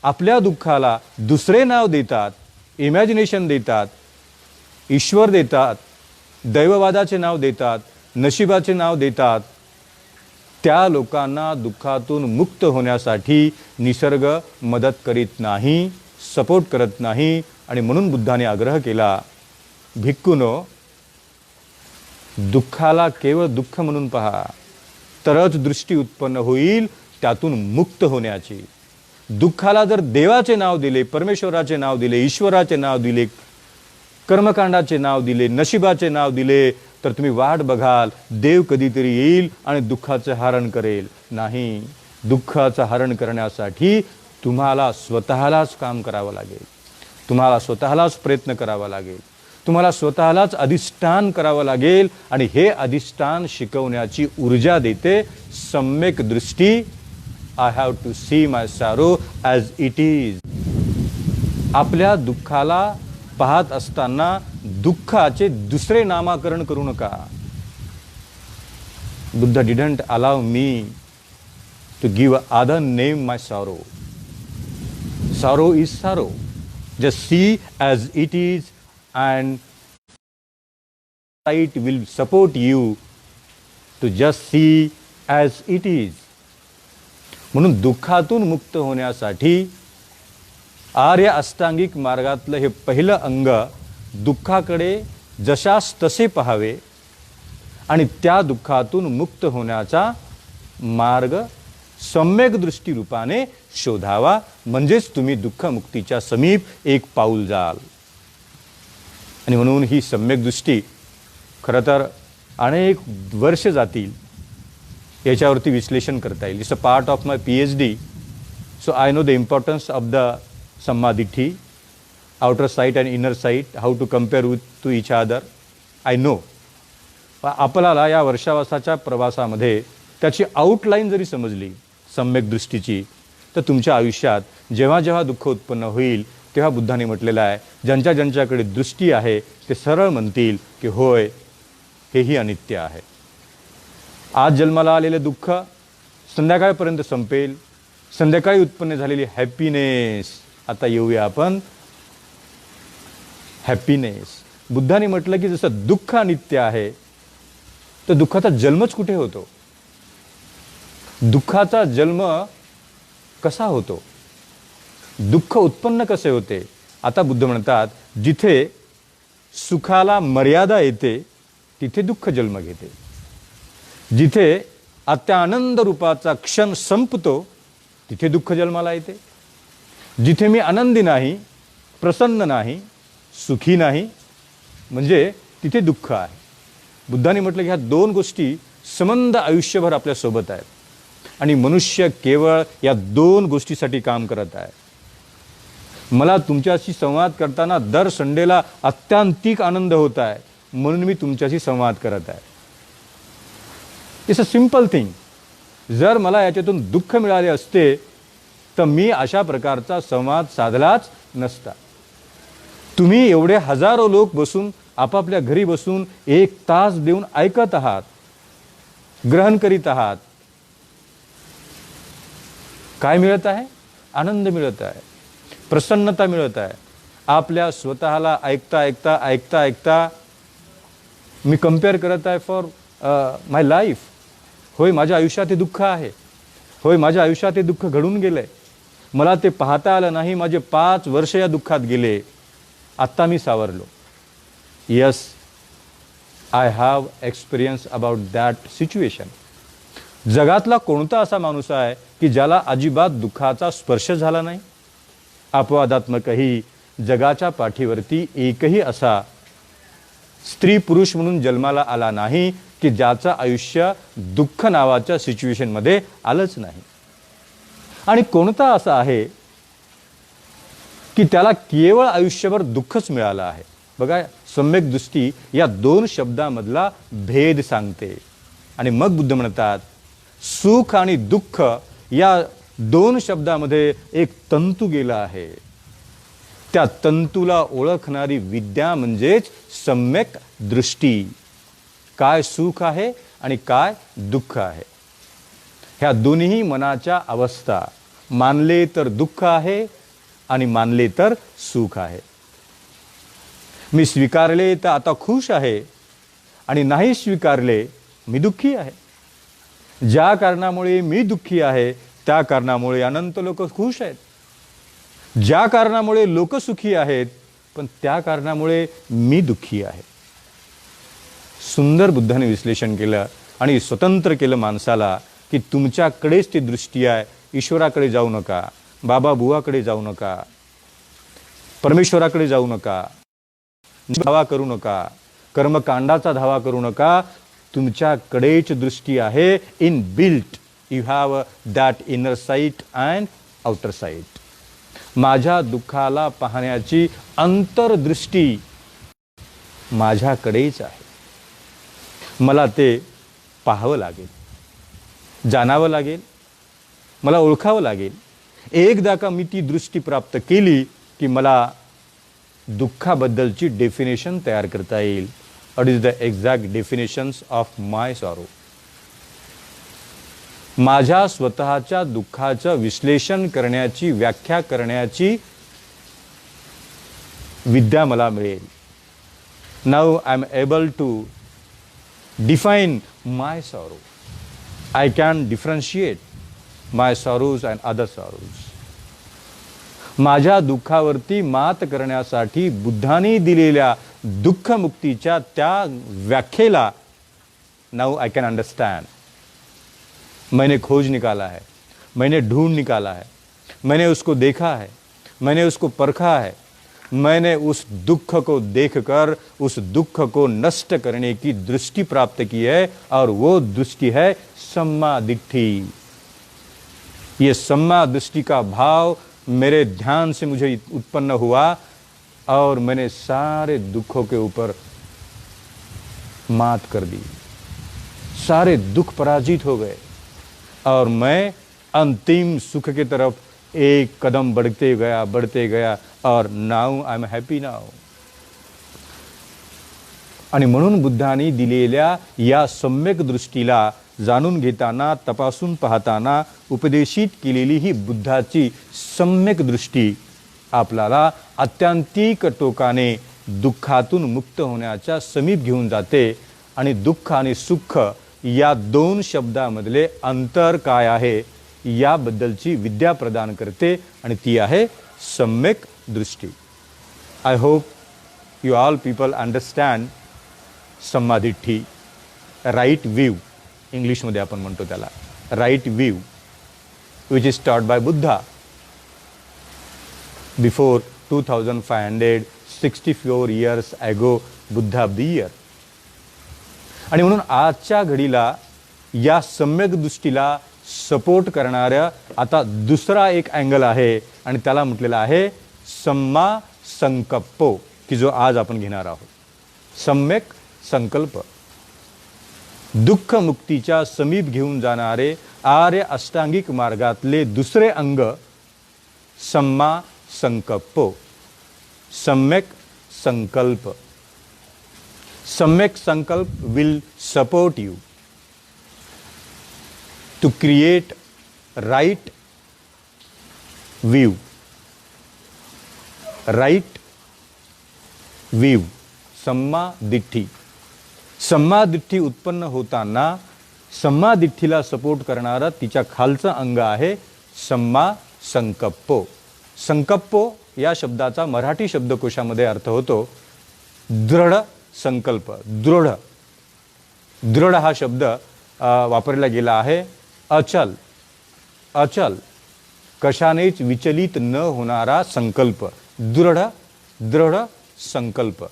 A: आपल्या दुःखाला दुसरे नाव देतात, इमॅजिनेशन देतात, ईश्वर देतात, दैववादाचे नाव देतात, नशिबाचे नाव देतात, त्या लोकांना दुःखातून मुक्त होण्यासाठी निसर्ग मदत करीत नाही, सपोर्ट करत नाही. आणि म्हणून बुद्धाने आग्रह केला, भिक्खूनो, दुःखाला केवळ दुःख म्हणून पहा, तरच दृष्टी उत्पन्न होईल त्यातून मुक्त होण्याची. दुःखाला जर देवाचे नाव दिले, परमेश्वराचे नाव दिले, ईश्वराचे नाव दिले, कर्मकांडाचे नाव दिले, नशिबाचे नाव दिले, तर तुम्ही वाट बघाल देव कधीतरी येईल आणि दुःखाचं हरण करेल. नाही, दुःखाचं हरण करण्यासाठी तुम्हाला स्वतःलाच काम करावं लागेल, तुम्हाला स्वतःलाच प्रयत्न करावा लागेल, तुम्हाला स्वतःलाच अधिष्ठान करावं लागेल. आणि हे अधिष्ठान शिकवण्याची ऊर्जा देते सम्यक दृष्टी. I have to see my sorrow as it is. आपल्या दुःखाला पाहत असताना दुःखाचे दुसरे नामाकरण करू नका. Buddha didn't allow me to give other name my sorrow. Sorrow is sorrow. Just see as it is and light will support you to just see as it is. म्हणून दुःखातून मुक्त होण्यासाठी आर्य अष्टांगिक मार्गातलं हे पहिलं अंग दुःखाकडे जशास तसे पाहावे आणि त्या दुःखातून मुक्त होण्याचा मार्ग सम्यक दृष्टी रूपाने शोधावा. म्हणजेच तुम्ही दुःखमुक्तीच्या समीप एक पाऊल जाल. आणि म्हणून ही सम्यक दृष्टी खरं तर अनेक वर्ष जातील याच्यावरती विश्लेषण करता येईल. It's a part of my PhD. So I know the importance of the Sammaditthi, outer sight and inner sight, how to compare to each other, I know. आपल्याला या वर्षावासाच्या प्रवासामध्ये त्याची आउटलाईन जरी समजली सम्यक दृष्टीची, तर तुमच्या आयुष्यात जेव्हा जेव्हा दुःख उत्पन्न होईल तेव्हा बुद्धाने म्हटलेलं आहे, ज्यांच्याकडे दृष्टी आहे ते सरळ म्हणतील की होय, हेही अनित्य आहे. आज जन्माला आलेले दुःख संध्याकाळपर्यंत संपेल. संध्याकाळी उत्पन्न झालेली हॅपीनेस. आता येऊया आपण हॅपीनेस. बुद्धाने म्हटलं की जसं दुःख अनित्य आहे, तर दुःखाचा जन्मच कुठे होतो? दुःखाचा जन्म कसा होतो? दुःख उत्पन्न कसे होते? आता बुद्ध म्हणतात, जिथे सुखाला मर्यादा येते तिथे दुःख जन्म घेते. जिथे अत्यानंद रूपाचा क्षण संपतो तिथे दुःख जन्माला येते. जिथे मी आनंदी नाही, प्रसन्न नाही, सुखी नाही, म्हणजे तिथे दुःख आहे. बुद्धाने म्हटलं की ह्या दोन गोष्टी संबंध आयुष्यभर आपल्यासोबत आहेत आणि मनुष्य केवळ या दोन गोष्टीसाठी काम करत आहे. मला तुमच्याशी संवाद करताना दर संडेला अत्यांतिक आनंद होत आहे, म्हणून मी तुमच्याशी संवाद करत आहे. It's a simple thing. जर मला याच्यातून दुःख मिळाले असते तर मी अशा प्रकारचा संवाद साधलाच नसता. तुम्ही एवढे हजारो लोक बसून आपापल्या घरी बसून 1 तास देऊन ऐकत आहात, ग्रहण करीत आहात. काय मिळत आहे? आनंद मिळत आहे, प्रसन्नता मिळत आहे. आपल्या स्वतःला ऐकता ऐकता ऐकता ऐकता मी कंपेअर करत आहे फॉर माय लाईफ. होय, माझ्या आयुष्यात हे दुःख आहे. होय, माझ्या आयुष्यात हे दुःख घडून गेलंय. मला ते पाहता आलं नाही, माझे 5 वर्ष या दुःखात गेले, आत्ता मी सावरलो. Yes, I have experience about that situation. जगातला कोणता असा माणूस आहे की ज्याला अजिबात दुःखाचा स्पर्श झाला नाही? अपवादात्मकही जगाच्या पाठीवरती एकही असा स्त्री पुरुष म्हणून जन्माला आला नाही की ज्याचं आयुष्य दुःख नावाच्या सिच्युएशनमध्ये आलंच नाही. आणि कोणता असा आहे की त्याला केवळ आयुष्यभर दुःखच मिळालं आहे? बघा, सम्यक दृष्टी या 2 शब्दामधला भेद सांगते. आणि मग बुद्ध म्हणतात, सुख आणि दुःख या 2 शब्दामध्ये एक तंतू गेला आहे. त्या तंतूला ओळखणारी विद्या म्हणजेच सम्यक दृष्टी. काय सुख आहे आणि काय दुःख आहे, ह्या दोन्ही मनाच्या अवस्था. मानले तर दुःख आहे आणि मानले तर सुख आहे. मी स्वीकारले तर आता खुश आहे आणि नाही स्वीकारले मी दुःखी आहे. ज्या कारणामुळे मी दुःखी आहे त्या कारणामुळे अनंत लोक खुश आहेत. ज्या कारणामुळे लोक सुखी आहेत पण त्या कारणामुळे मी दुःखी आहे. सुंदर बुद्धाने विश्लेषण केलं आणि स्वतंत्र केलं माणसाला की तुमच्याकडेच ती दृष्टी आहे. ईश्वराकडे जाऊ नका, बाबा बुवाकडे जाऊ नका, परमेश्वराकडे जाऊ नका, धावा करू नका, कर्मकांडाचा धावा करू नका. तुमच्याकडेच दृष्टी आहे. In built you have that inner site and outer site. माझ्या दुःखाला पाहण्याची अंतर्दृष्टी माझ्याकडेच आहे. मला ते पाहावं लागेल, जाणावं लागेल, मला ओळखावं लागेल. एकदा का मी ती दृष्टी प्राप्त केली की मला दुःखाबद्दलची डेफिनेशन तयार करता येईल. What is the exact definitions of my sorrow. माझ्या स्वतःच्या दुःखाचं विश्लेषण करण्याची, व्याख्या करण्याची विद्या मला मिळेल. Now I am able to define my sorrow. I can differentiate my sorrows and other sorrows. माझ्या दुःखावरती मात करण्यासाठी बुद्धाने दिलेल्या दुःखमुक्तीच्या त्या व्याख्येला नाउ आय कॅन अंडरस्टँड. मैंने खोज निकाला है, मैंने ढूंढ निकाला है, मैंने उसको देखा है, मैंने उसको परखा है. मैंने उस दुख को देखकर उस दुख को नष्ट करने की दृष्टि प्राप्त की है और वो दृष्टि है सम्मा दिट्ठी. ये सम्मा दृष्टि का भाव मेरे ध्यान से मुझे उत्पन्न हुआ और मैंने सारे दुखों के ऊपर मात कर दी. सारे दुख पराजित हो गए और मैं अंतिम सुख की तरफ एक कदम बढ़ते गया और now I am happy now. आणि म्हणून बुद्धाने दिलेल्या या सम्यक दृष्टीला जाणून घेताना, तपासून पाहताना उपदेशित केलेली ही बुद्धाची सम्यक दृष्टी आपल्याला आत्यंतिक टोकाने दुःखातून मुक्त होण्याच्या समीप घेऊन जाते. आणि दुःख आणि सुख या 2 शब्दामधले अंतर काय आहे याबद्दलची विद्या प्रदान करते आणि ती आहे सम्यक दृष्टी. I hope you all people understand सम्मादिट्ठी, राईट व्ह्यू इंग्लिशमध्ये आपण म्हणतो त्याला, right view which is taught by Buddha before 2564 years ago, Buddha of the year. आणि म्हणून आजच्या घडीला या सम्यक दृष्टीला सपोर्ट करणाऱ्या आता दुसरा एक अँगल आहे आणि त्याला म्हटलेला आहे सम्मा संकल्पो, की जो आज आपण घेणार आहोत. सम्यक संकल्प दुःख मुक्तीच्या समीप घेऊन जाणारे आर्य अष्टांगिक मार्गातले दुसरे अंग सम्मा संकल्पो. सम्यक संकल्प. सम्यक संकल्प will support you to create right view. Right view. सम्मा दिट्ठी. सम्मा दिट्ठी उत्पन्न होताना सम्मा दिट्ठीला सपोर्ट करणारा तिच्या खालचं अंग आहे सम्मा संकप्पो. संकप्पो या शब्दाचा मराठी शब्दकोशामध्ये अर्थ होतो दृढ संकल्प. दृढ. दृढ हा शब्द वापरला गेला आहे. अचल. अचल, कशानेच विचलित न होणारा संकल्प. दृढ. दृढ संकल्प.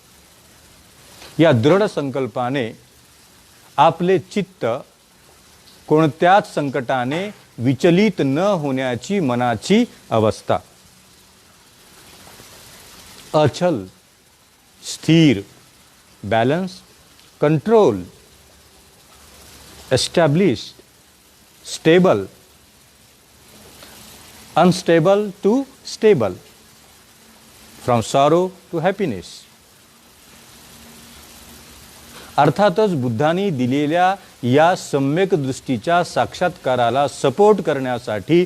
A: या दृढ संकल्पाने आपले चित्त कोणत्याच संकटाने विचलित न होण्याची मनाची अवस्था. अचल, स्थिर, balance, control, established, stable, unstable to stable, from sorrow to happiness. अर्थातच बुद्धांनी दिलेल्या या सम्यक दृष्टीच्या साक्षात्काराला सपोर्ट करण्यासाठी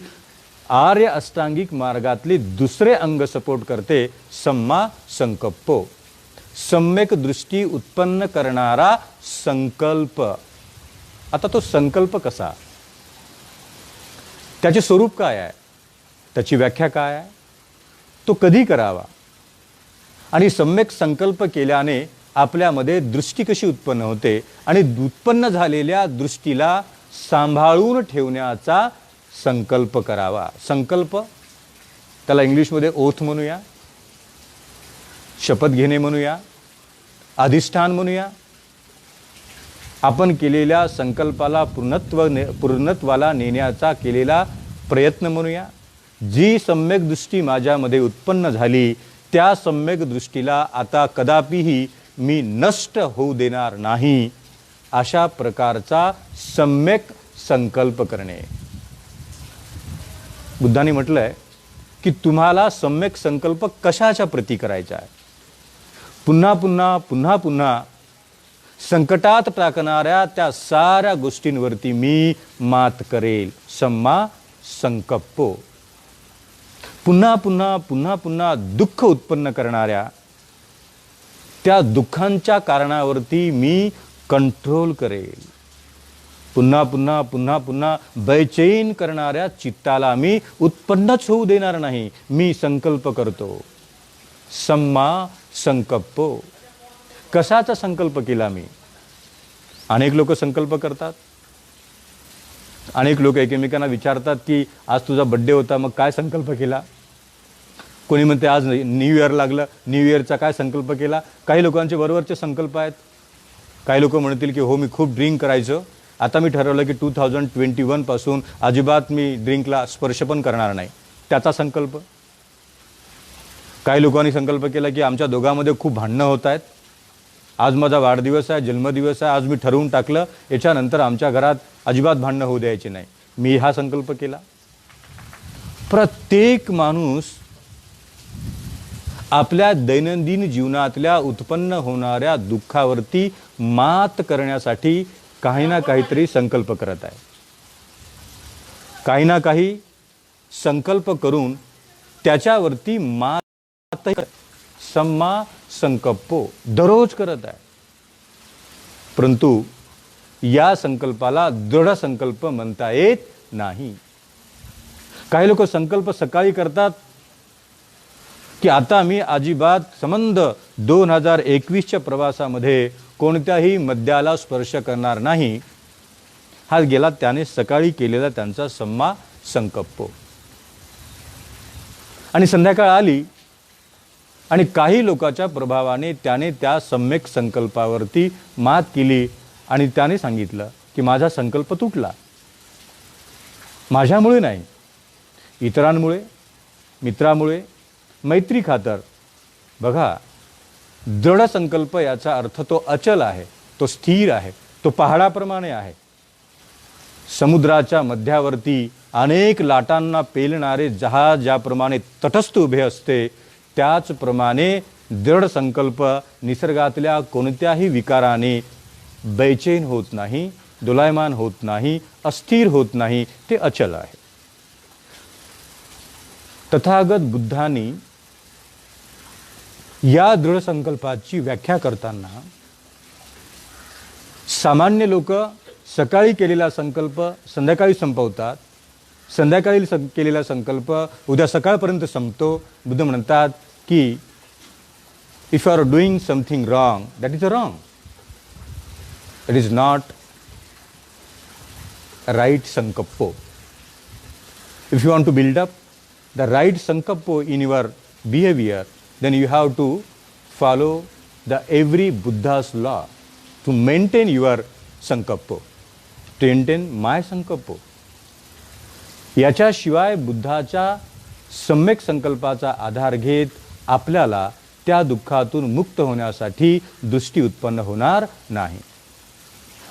A: आर्य अष्टांगिक मार्गातले दुसरे अंग सपोर्ट करते सम्मा संकप्पो. सम्यक दृष्टी उत्पन्न करणारा संकल्प. आता तो संकल्प कसा, त्याचे स्वरूप काय आहे, त्याची व्याख्या काय आहे, तो कधी करावा आणि सम्यक संकल्प केल्याने आपल्यामध्ये दृष्टी कशी उत्पन्न होते आणि उत्पन्न झालेल्या दृष्टीला सांभाळून ठेवण्याचा संकल्प करावा. संकल्प, त्याला इंग्लिशमध्ये ओथ म्हणूया, शपथ घेणे म्हणूया, अधिष्ठान म्हणूया. आपण केलेल्या संकल्पाला पूर्णत्वाला नेण्याचा केलेला प्रयत्न म्हणूया. जी सम्यक दृष्टी माझ्यामध्ये उत्पन्न झाली त्या सम्यक दृष्टीला आता कदापिही मी नष्ट होऊ देणार नाही, अशा प्रकारचा सम्यक संकल्प करणे. बुद्धांनी म्हटलंय की तुम्हाला सम्यक संकल्प कशाच्या प्रती करायचा आहे. पुन्हा पुन्हा पुन्हा पुन्हा संकटात टाकणाऱ्या त्या साऱ्या गोष्टींवरती मी मात करेल. सम्मा संकप्पो. पुन्हा पुन्हा पुन्हा पुन्हा दुःख उत्पन्न करणाऱ्या त्या दुःखांच्या कारणावरती मी कंट्रोल करेल. पुन्हा पुन्हा पुन्हा पुन्हा बेचैन करणाऱ्या चित्ताला मी उत्पन्नच होऊ देणार नाही, मी संकल्प करतो. सम्मा संकप्पो. कशाचा संकल्प केला मी. अनेक लोक संकल्प करतात. अनेक लोक एकमेकांना विचारतात की आज तुझा बड्डे होता, मग काय संकल्प केला. कोणी म्हणते आज न्यू इयर लागलं, न्यू इयरचा काय संकल्प केला. काही लोकांचे बरोबरचे संकल्प आहेत. काही लोक म्हणतील की हो मी खूप ड्रिंक करायचं, आता मी ठरवलं की 2021 पासून अजिबात मी ड्रिंकला स्पर्श पण करणार नाही, त्याचा संकल्प. काही लोकांनी संकल्प केला की आमच्या दोघांमध्ये खूप भांडणं होत आहेत, आज माझा वाढदिवस आहे, जन्मदिवस आहे, आज मी ठरवून टाकलं याच्यानंतर आमच्या घरात अजिबात भांडणं होऊ द्यायची नाही, मी हा संकल्प केला. प्रत्येक माणूस आपल्या दैनंदिन जीवनातल्या उत्पन्न होणाऱ्या दुःखावरती मात करण्यासाठी काही ना काहीतरी संकल्प करत आहे. काही ना काही संकल्प करून त्याच्यावरती मात सम्मा संकप्पो दररोज करत आहे. परंतु या संकल्पाला दृढ संकल्प म्हणता येत नाही. काही लोक संकल्प सकाळी करतात की आता मी अजिबात संबंध 2021च्या प्रवासामध्ये कोणत्याही मद्याला स्पर्श करणार नाही, हा गेला त्याने सकाळी केलेला त्यांचा सम्मा संकप्पो. आणि संध्याकाळ आली आणि काही लोकांच्या प्रभावाने त्याने त्या सम्यक संकल्पावरती मात केली आणि त्याने सांगितलं की माझा संकल्प तुटला. माझ्यामुळे नाही, इतरांमुळे, मित्रामुळे, मैत्री खातर. बघा, दृढ संकल्प याचा अर्थ तो अचल आहे, तो स्थिर आहे, तो पहाडाप्रमाणे आहे. समुद्राच्या मध्यावरती अनेक लाटांना पेलणारे जहाज ज्याप्रमाणे तटस्थ उभे असते, त्याचप्रमाणे दृढ संकल्प निसर्गातल्या कोणत्याही विकाराने बेचैन होत नाही, दोलायमान होत नाही, अस्थिर होत नाही, ते अचल आहे. तथागत बुद्धांनी या दृढ संकल्पाची व्याख्या करताना सामान्य लोक सकाळी केलेला संकल्प संध्याकाळी संपवतात संध्याकाळी केलेला संकल्प उद्या सकाळपर्यंत संपतो. बुद्ध म्हणतात की if you are doing something wrong, that is a wrong. It is not right संकल्पो. If you want to build up the right संकल्पो in your behaviour, then you have to follow the every Buddha's law to maintain your sankalpa, to maintain my sankalpa. याच्याशिवाय बुद्धाच्या सम्यक संकल्पाचा आधार घेत आपल्याला त्या दुःखातून मुक्त होण्यासाठी दृष्टी उत्पन्न होणार नाही.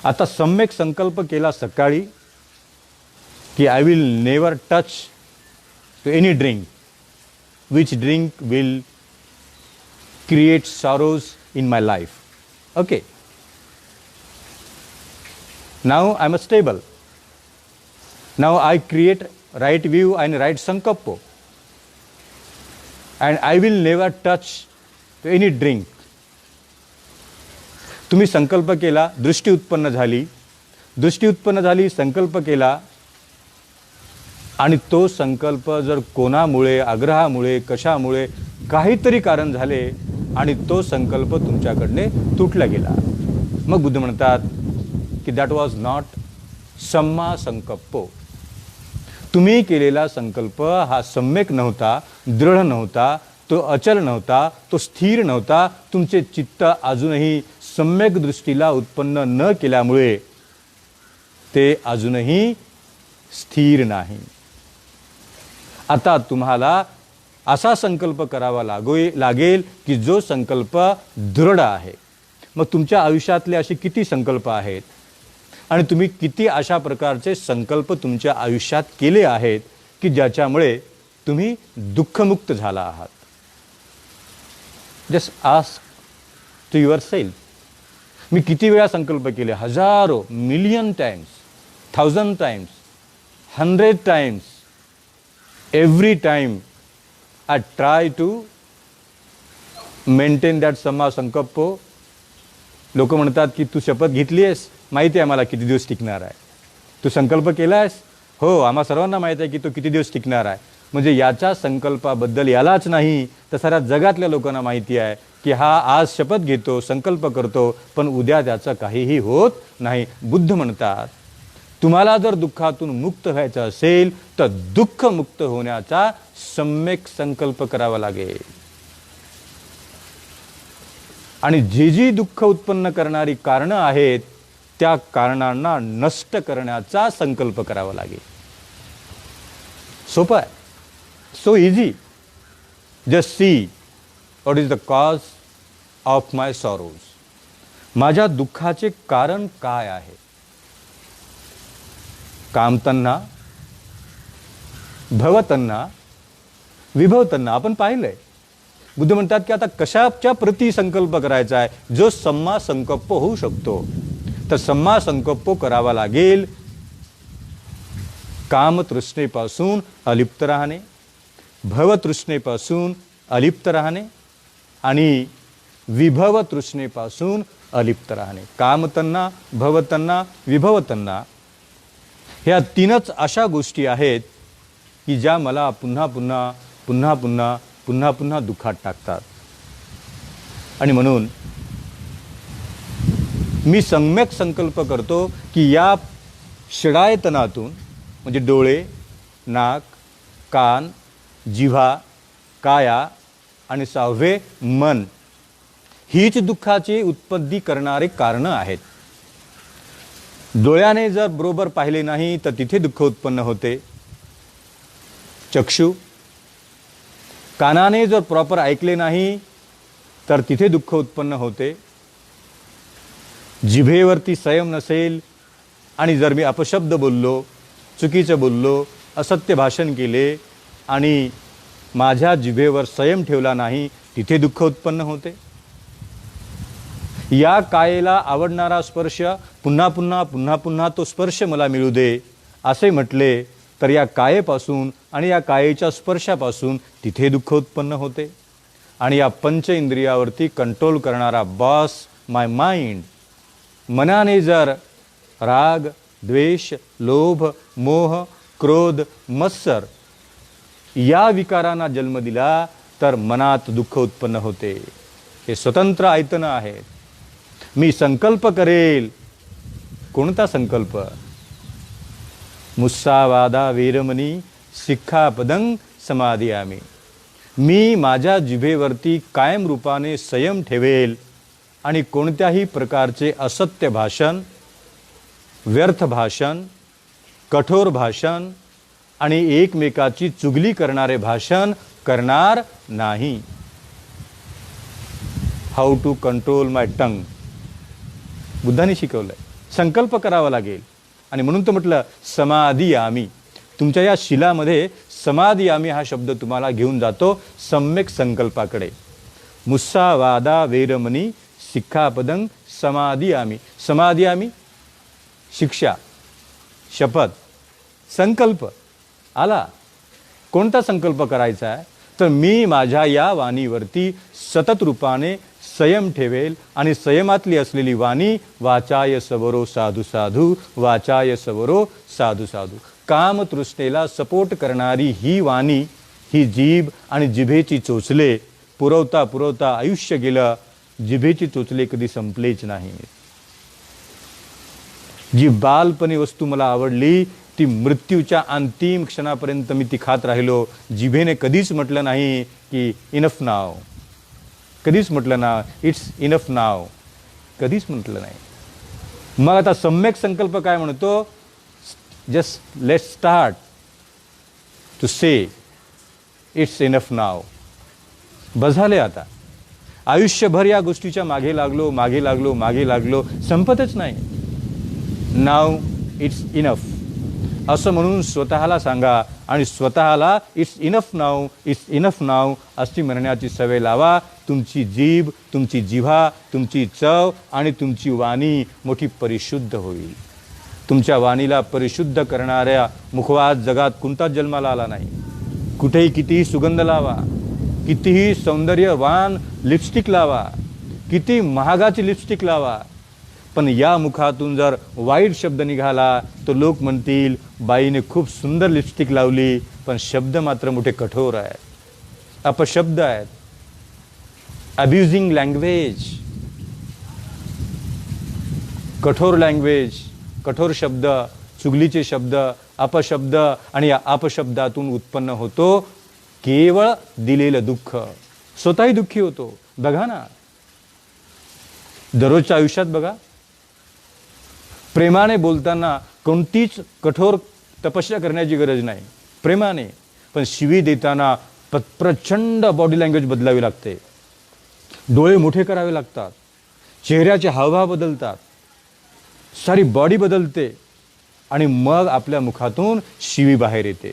A: आता सम्यक संकल्प केला सकाळी की I will never touch to any drink, which drink will create sorrows in my life. Okay. Now I am stable. Now I create right view and right sankalpa. And I will never touch any drink. तुम्ही संकल्प केला, दृष्टी उत्पन्न झाली, संकल्प केला आणि तो संकल्प जर कोणामुळे, आग्रहामुळे, कशामुळे काहीतरी कारण झाले आणि तो संकल्प तुमच्याकडने तुटला गेला, मग बुद्ध म्हणतात की दॅट वॉज नॉट सम्मा संकल्पो. तुम्ही केलेला संकल्प हा सम्यक नव्हता, दृढ नव्हता, तो अचल नव्हता, तो स्थिर नव्हता. तुमचे चित्त अजूनही सम्यक दृष्टीला उत्पन्न न केल्यामुळे ते अजूनही स्थिर नाही. आता तुम्हाला असा संकल्प करावा लागेल की जो संकल्प दृढ आहे. मग तुमच्या आयुष्यातले असे किती संकल्प आहेत आणि तुम्ही किती अशा प्रकारचे संकल्प तुमच्या आयुष्यात केले आहेत की ज्याच्यामुळे तुम्ही दुःखमुक्त झाला आहात. Just ask to yourself, मी किती वेळा संकल्प केले? हजारो, million times, 1000 times, 100 times. Every time I try to maintain that सम्मा संकल्पो. लोक म्हणतात की तू शपथ घेतली आहेस, माहिती आहे मला किती दिवस टिकणार आहे. तू संकल्प केला आहेस, हो आम्हा सर्वांना माहीत आहे की तो किती दिवस टिकणार आहे. म्हणजे याच्या संकल्पाबद्दल यालाच नाही तर साऱ्या जगातल्या लोकांना माहिती आहे की हा आज शपथ घेतो, संकल्प करतो, पण उद्या त्याचं काहीही होत नाही. बुद्ध म्हणतात तुम्हाला जर दुःखातून मुक्त व्हायचं असेल तर दुःख मुक्त होण्याचा सम्यक संकल्प करावा लागेल. आणि जी जी दुःख उत्पन्न करणारी कारणं आहेत त्या कारणांना नष्ट करण्याचा संकल्प करावा लागेल. सोपं आहे, so easy. Just see what is the cause of my sorrows. माझ्या दुःखाचे कारण काय आहे? कामतन्ना, भवतन्ना, विभवतन्ना आपण पाहिलंय. बुद्ध म्हणतात की आता कशाच्या प्रती संकल्प करायचा आहे जो सम्मा संकल्प होऊ शकतो. तर सम्मा संकल्प करावा लागेल कामतृष्णेपासून अलिप्त राहणे, भवतृष्णेपासून अलिप्त राहणे आणि विभव तृष्णेपासून अलिप्त राहणे. कामतन्ना, भवतन्ना, विभवतन्ना ह्या तीनच अशा गोष्टी आहेत की ज्या मला पुन्हा पुन्हा पुन्हा पुन्हा पुन्हा पुन्हा दुःखात टाकतात. आणि म्हणून मी सम्यक संकल्प करतो की या षडायतनातून म्हणजे डोळे, नाक, कान, जिव्हा, काया आणि 6वे मन हीच दुःखाची उत्पत्ती करणारे कारणं आहेत. डोळ्याने जर बरोबर पाहिले नाही तर तिथे दुःख उत्पन्न होते. चक्षु, कानाने जर प्रॉपर ऐकले नाही तर तिथे दुःख उत्पन्न होते. जिभेवरती संयम नसेल आणि जर मी अपशब्द बोललो, चुकीचं बोललो, असत्य भाषण केले आणि माझ्या जिभेवर संयम ठेवला नाही तिथे दुःख उत्पन्न होते. या कायेला आवडणारा स्पर्श पुन्हा पुन्हा पुन्हा पुन्हा तो स्पर्श मला मिळू दे असे म्हटले तर या कायेपासून आणि या कायेच्या स्पर्शापासून तिथे दुःख उत्पन्न होते. आणि या पंच इंद्रियावरती कंट्रोल करणारा बॉस माय माइंड, मनाने जर राग, द्वेष, लोभ, मोह, क्रोध, मत्सर या विकारांना जन्म दिला तर मनात दुःख उत्पन्न होते. हे स्वतंत्र आयतनं आहेत. मी संकल्प करेल. कोणता संकल्प? मुस्सावादा वेरमणी सिक्खापदं समादियामी. मी माझ्या जिभेवरती कायम रूपाने संयम ठेवेल आणि कोणत्याही प्रकारचे असत्य भाषण, व्यर्थ भाषण, कठोर भाषण आणि एकमेकाची चुगली करणारे भाषण करणार नाही. How to control my tongue बुद्धाने शिकवलंय. संकल्प करावा लागेल आणि म्हणून तर म्हटलं समाधियामी. तुमच्या या शिलामध्ये समाधियामी हा शब्द तुम्हाला घेऊन जातो सम्यक संकल्पाकडे. मुस्सावादा वेरमणी सिक्खापदं समाधियामी. समाधियामी शिक्षा, शपथ, संकल्प आला. कोणता संकल्प करायचा आहे? तर मी माझ्या या वाणीवरती सतत रूपाने संयम ठेवेल आणि संयमातली असलेली वाणी वाचाय सवरो साधू साधू, वाचाय सवरो साधू साधू. कामतृष्णेला सपोर्ट करणारी ही वाणी, ही जीभ आणि जिभेची चोचले पुरवता पुरवता आयुष्य गेलं. जिभेची चोचले कधी संपलेच नाही. जी बालपणी वस्तू मला आवडली ती मृत्यूच्या अंतिम क्षणापर्यंत मी ती खात राहिलो. जिभेने कधीच म्हटलं नाही की इनफ नाव. कधीच म्हटलं ना इट्स इनफ नाव. कधीच म्हटलं नाही. मग आता सम्यक संकल्प काय म्हणतो? Just let start to say it's enough now. बस झाले. आता आयुष्यभर या गोष्टीच्या मागे लागलो, मागे लागलो, मागे लागलो, संपतच नाही. नाव इट्स इनफ असं म्हणून स्वतःला सांगा आणि स्वतःला it's enough now, it's enough now अशी म्हणण्याची सवय लावा. तुमची जीभ, तुमची जिव्हा, तुमची चव आणि तुमची वाणी मोठी परिशुद्ध होईल. तुमच्या वाणीला परिशुद्ध करणाऱ्या मुखवास जगात कोणताच जन्माला आला नाही. कुठेही कितीही सुगंध लावा, कितीही सौंदर्यवान लिपस्टिक लावा, किती महागाची लिपस्टिक लावा, पण या मुखातून जर वाईट शब्द निघाला तर लोक म्हणतील बाईने खूप सुंदर लिपस्टिक लावली, पण शब्द मात्र मोठे कठोर आहेत, अपशब्द आहेत. अब्युझिंग लँग्वेज, कठोर लँग्वेज, कठोर शब्द, चुगलीचे शब्द, अपशब्द आणि या अपशब्दातून उत्पन्न होतो केवळ दिलेलं दुःख. स्वतःही दुःखी होतो. बघा ना, दररोजच्या आयुष्यात बघा, प्रेमाने बोलताना कोणतीच कठोर तपस्या करण्याची गरज नाही. प्रेमाने, पण शिवी देताना प्रचंड बॉडी लँग्वेज बदलावी लागते. डोळे मोठे करावे लागतात, चेहऱ्याचे हावभाव बदलतात, सारी बॉडी बदलते आणि मग आपल्या मुखातून शिवी बाहेर येते.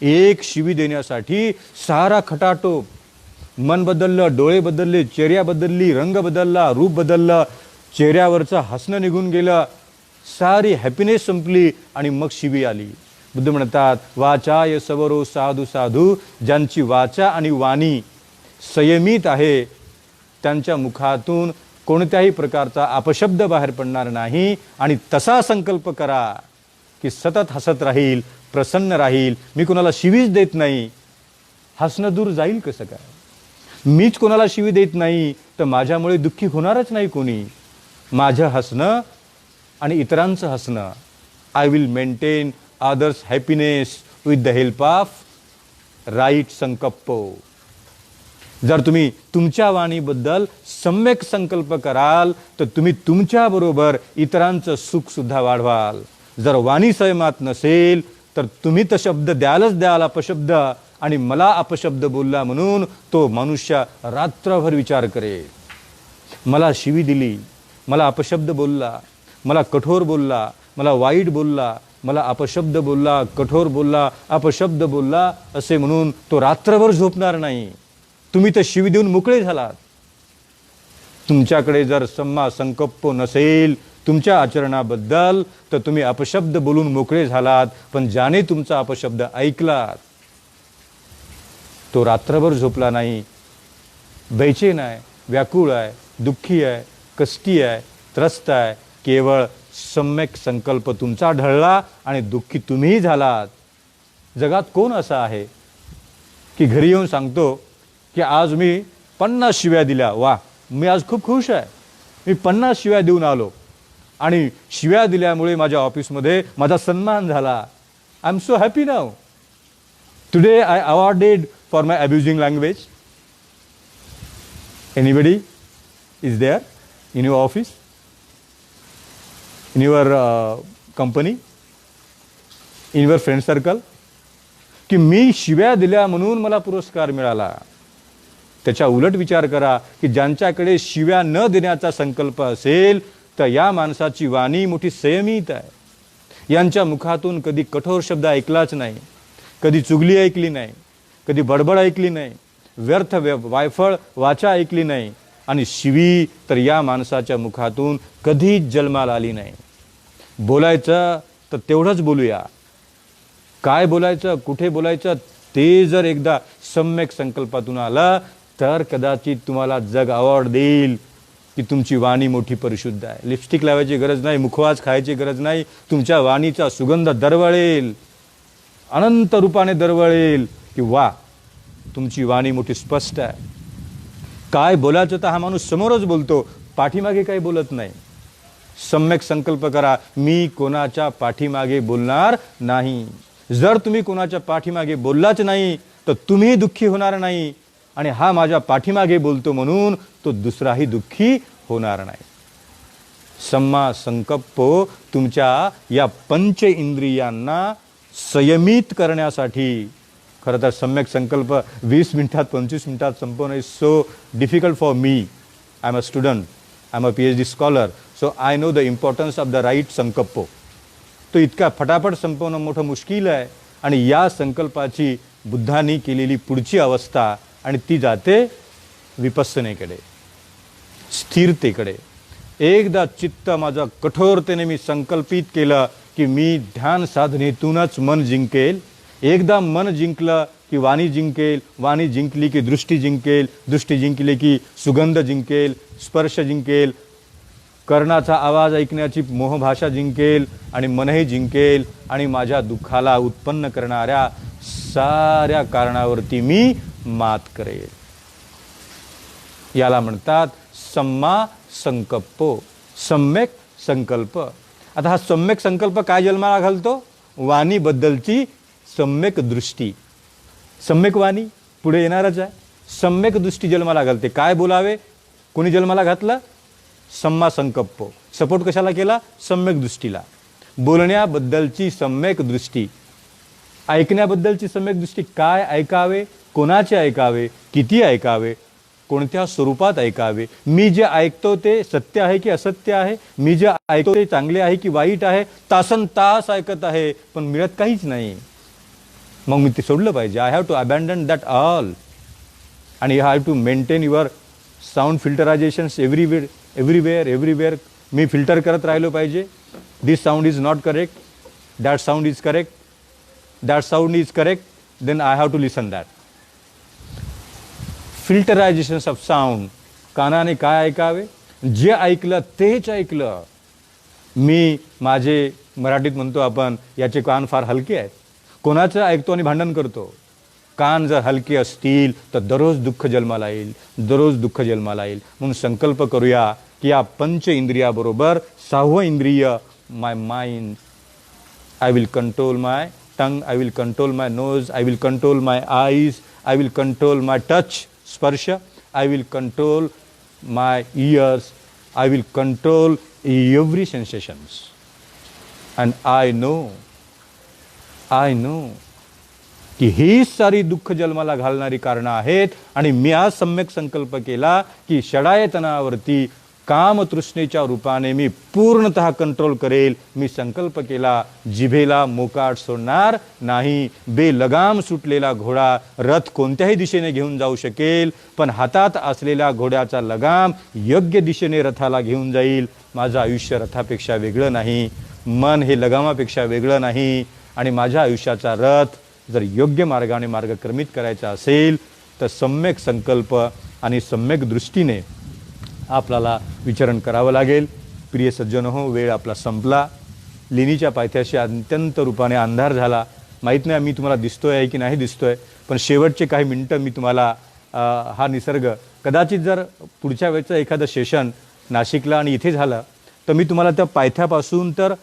A: एक शिवी देण्यासाठी सारा खटाटोप, मन बदललं, डोळे बदलले, चेहऱ्या बदलली, रंग बदलला, रूप बदललं, चेहऱ्यावरचं हसणं निघून गेलं, सारी हॅपीनेस संपली आणि मग शिवी आली. बुद्ध म्हणतात वाचाय सवरो साधू साधू. ज्यांची वाचा आणि वाणी संयमित आहे त्यांच्या मुखातून कोणत्याही प्रकारचा अपशब्द बाहेर पडणार नाही. आणि तसा संकल्प करा की सतत हसत राहील, प्रसन्न राहील. मी कोणाला शिवीच देत नाही, हसणं दूर जाईल कसं काय? मीच कोणाला शिवी देत नाही तर माझ्यामुळे दुःखी होणारच नाही कोणी. माझं हसणं आणि इतरांचं हसणं. I will maintain others happiness with the help of right संकल्प. जर तुम्ही तुमच्या वाणीबद्दल सम्यक संकल्प कराल तर तुम्ही तुमच्याबरोबर इतरांचं सुखसुद्धा वाढवाल. जर वाणी संयमात नसेल तर तुम्ही तर शब्द द्यालच द्याल अपशब्द, आणि मला अपशब्द बोलला म्हणून तो मनुष्य रात्रभर विचार करेल. मला शिवी दिली, मला अपशब्द बोलला, मला कठोर बोलला, मला वाईट बोलला, मला अपशब्द बोलला, कठोर बोलला, अपशब्द बोलला असे म्हणून तो रात्रभर झोपणार नाही. तुम्ही तर शिवी देऊन मोकळे झालात. तुमच्याकडे जर सम्मा संकल्प नसेल तुमच्या आचरणाबद्दल तर तुम्ही अपशब्द बोलून मोकळे झालात. पण ज्याने तुमचा अपशब्द ऐकलात तो रात्रभर झोपला नाही, बेचैन आहे, व्याकुळ आहे, दुःखी आहे, कष्टी आहे, त्रस्त आहे. केवळ सम्यक संकल्प तुमचा ढळला आणि दुःखी तुम्हीही झालात. जगात कोण असा आहे की घरी येऊन सांगतो की आज मी 50 शिव्या दिल्या, वा मी आज खूप खुश आहे, मी 50 शिव्या देऊन आलो आणि शिव्या दिल्यामुळे माझ्या ऑफिसमध्ये माझा सन्मान झाला. I am so happy now. Today I awarded for my abusing language. Anybody is there in your office, in your company, in your friend circle, की मी शिव्या दिल्या म्हणून मला पुरस्कार मिळाला? त्याच्या उलट विचार करा की ज्यांच्याकडे शिव्या न देण्याचा संकल्प असेल तर या माणसाची वाणी मोठी संयमित आहे. यांच्या मुखातून कधी कठोर शब्द ऐकलाच नाही, कधी चुगली ऐकली नाही, कधी बडबड ऐकली नाही, व्यर्थ वायफळ वाचा ऐकली नाही आणि शिवी तर या माणसाच्या मुखातून कधीच जन्माला आली नाही. बोलायचं तर तेवढंच बोलूया. काय बोलायचं, कुठे बोलायचं ते जर एकदा सम्यक संकल्पातून आलं तर कदाचित तुम्हाला जग अवॉर्ड देईल की तुमची वाणी मोठी परिशुद्ध आहे. लिपस्टिक लावायची गरज नाही, मुखवास खायची गरज नाही, तुमच्या वाणीचा सुगंध दरवळेल, अनंत रूपाने दरवळेल की वा तुमची वाणी मोठी स्पष्ट आहे. काय बोलायचं तर हा माणूस समोरच बोलतो, पाठीमागे काही बोलत नाही. सम्यक संकल्प करा, मी कोणाच्या पाठीमागे बोलणार नाही. जर तुम्ही कोणाच्या पाठीमागे बोललाच नाही तर तुम्ही दुःखी होणार नाही आणि हा माझ्या पाठीमागे बोलतो म्हणून तो दुसराही दुःखी होणार नाही. सम्मा संकल्प तुमच्या या पंच इंद्रियांना संयमित करण्यासाठी. खरं तर सम्यक संकल्प 20 मिनिटात 25 मिनिटात संपवणं is so difficult for me. I am a student, I am a PhD scholar, so I know the importance of the right संकल्प. तो इतका फटाफट संपवणं मोठं मुश्किल आहे आणि या संकल्पाची बुद्धांनी केलेली पुढची अवस्था आणि ती जाते विपස්සनेकडे, स्थिरतेकडे. एकदा चित्त माझं कठोरतेने मी संकल्पित केलं की मी ध्यान साधनेतूनच मन जिंकेल. एकदा मन जिंकलं की वाणी जिंकेल, वाणी जिंकली की दृष्टी जिंकेल, दृष्टी जिंकली की सुगंध जिंकेल, स्पर्श जिंकेल, कर्णाचा आवाज ऐकण्याची मोहभाषा जिंकेल आणि मनही जिंकेल आणि माझ्या दुःखाला उत्पन्न करणाऱ्या साऱ्या कारणावरती मी मात करेल. याला म्हणतात सम्मा संकल्प, सम्यक संकल्प. आता हा सम्यक संकल्प काय जन्माला घालतो? वाणीबद्दलची सम्यक दृष्टी. सम्यक वाणी पुढे येणारच आहे. सम्यक दृष्टी जन्माला घालते. काय बोलावे, कोणी जन्माला घातलं? सम्मा संकल्प. सपोर्ट कशाला केला? सम्यक दृष्टीला. बोलण्याबद्दलची सम्यक दृष्टी, ऐकण्याबद्दलची सम्यक दृष्टी. काय ऐकावे, कोणाचे ऐकावे, किती ऐकावे, कोणत्या स्वरूपात ऐकावे, मी जे ऐकतो ते सत्य आहे की असत्य आहे, मी जे ऐकतो ते चांगले आहे की वाईट आहे. तासन तास ऐकत आहे पण मिळत काहीच नाही. मग मी ते सोडलं पाहिजे. I have to abandon that all आणि you have to maintain your sound filterizations everywhere. मी फिल्टर करत राहिलो पाहिजे. This sound is not correct, that sound is correct, that sound is correct, then I have to listen that. Filterizations of sound. कानाने काय ऐकावे, जे ऐकलं तेच ऐकलं. मी माझे मराठीत म्हणतो आपण याचे कान फार हलके आहेत. कोणाचं ऐकतो आणि भांडण करतो. कान जर हलके असतील तर दररोज दुःख जन्माला येईल, दररोज दुःख जन्माला येईल. म्हणून संकल्प करूया की या पंच इंद्रियाबरोबर 6वं इंद्रिय my mind. I will control my tongue, I will control my nose, I will control my eyes, I will control my touch स्पर्श, I will control my ears, I will control every sensations. And I know की ही सारी दुःख जन्माला घालणारी कारणं आहेत. आणि मी आज सम्यक संकल्प केला की षडायतनावरती कामतृष्णेच्या रूपाने मी पूर्णतः कंट्रोल करेल. मी संकल्प केला जिभेला मोकाट सोडणार नाही. बेलगाम सुटलेला घोडा रथ कोणत्याही दिशेने घेऊन जाऊ शकेल, पण हातात असलेल्या घोड्याचा लगाम योग्य दिशेने रथाला घेऊन जाईल. माझं आयुष्य रथापेक्षा वेगळं नाही, मन हे लगामापेक्षा वेगळं नाही. आणि माझ्या आयुष्याचा रथ जर योग्य मार्गाने मार्गक्रमित करायचा असेल तर सम्यक संकल्प आणि सम्यक दृष्टीने आपल्याला विचरण करावं लागेल. प्रिय सज्जन हो, वेळ आपला संपला. लेणीच्या पायथ्याशी अत्यंत रूपाने अंधार झाला. माहीत नाही मी तुम्हाला दिसतोय आहे की नाही दिसतोय, पण शेवटचे काही मिनटं मी तुम्हाला हा निसर्ग, कदाचित जर पुढच्या वेळचं एखादं सेशन नाशिकला आणि इथे झालं तर मी तुम्हाला त्या पायथ्यापासून तर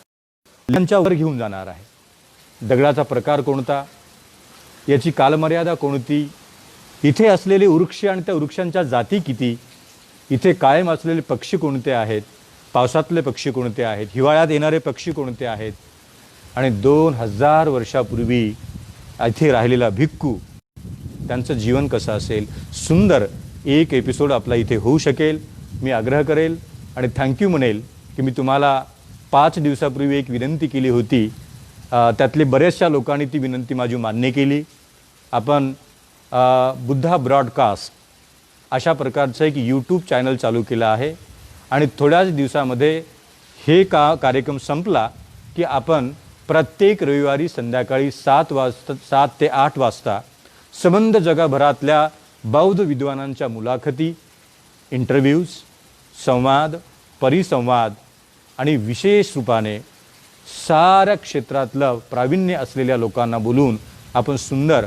A: वर घेऊन जाणार आहे. दगडाचा प्रकार कोणता, याची कालमर्यादा कोणती, इथे असलेले वृक्ष आणि त्या वृक्षांच्या जाती किती, इथे कायम असलेले पक्षी कोणते आहेत, पावसातले पक्षी कोणते आहेत, हिवाळ्यात येणारे पक्षी कोणते आहेत, आणि 2000 वर्षापूर्वी इथे राहिलेला भिक्खू, त्यांचं जीवन कसं असेल. सुंदर एक एपिसोड आपला इथे होऊ शकेल. मी आग्रह करेल आणि थँक्यू म्हणेल की मी तुम्हाला 5 दिवसापूर्वी एक विनंती केली होती, त्यातले बऱ्याचशा लोकांनी ती विनंती माझी मान्य केली. आपण बुद्धा ब्रॉडकास्ट अशा प्रकारचं एक यूट्यूब चॅनल चालू केलं आहे आणि थोड्याच दिवसामध्ये हे कार्यक्रम संपला की आपण प्रत्येक रविवारी संध्याकाळी 7 ते 8 वाजता संबंध जगभरातल्या बौद्ध विद्वानांच्या मुलाखती, इंटरव्ह्यूज, संवाद, परिसंवाद आणि विशेष रूपाने साऱ्या क्षेत्रातलं प्रावीण्य असलेल्या लोकांना बोलून आपण सुंदर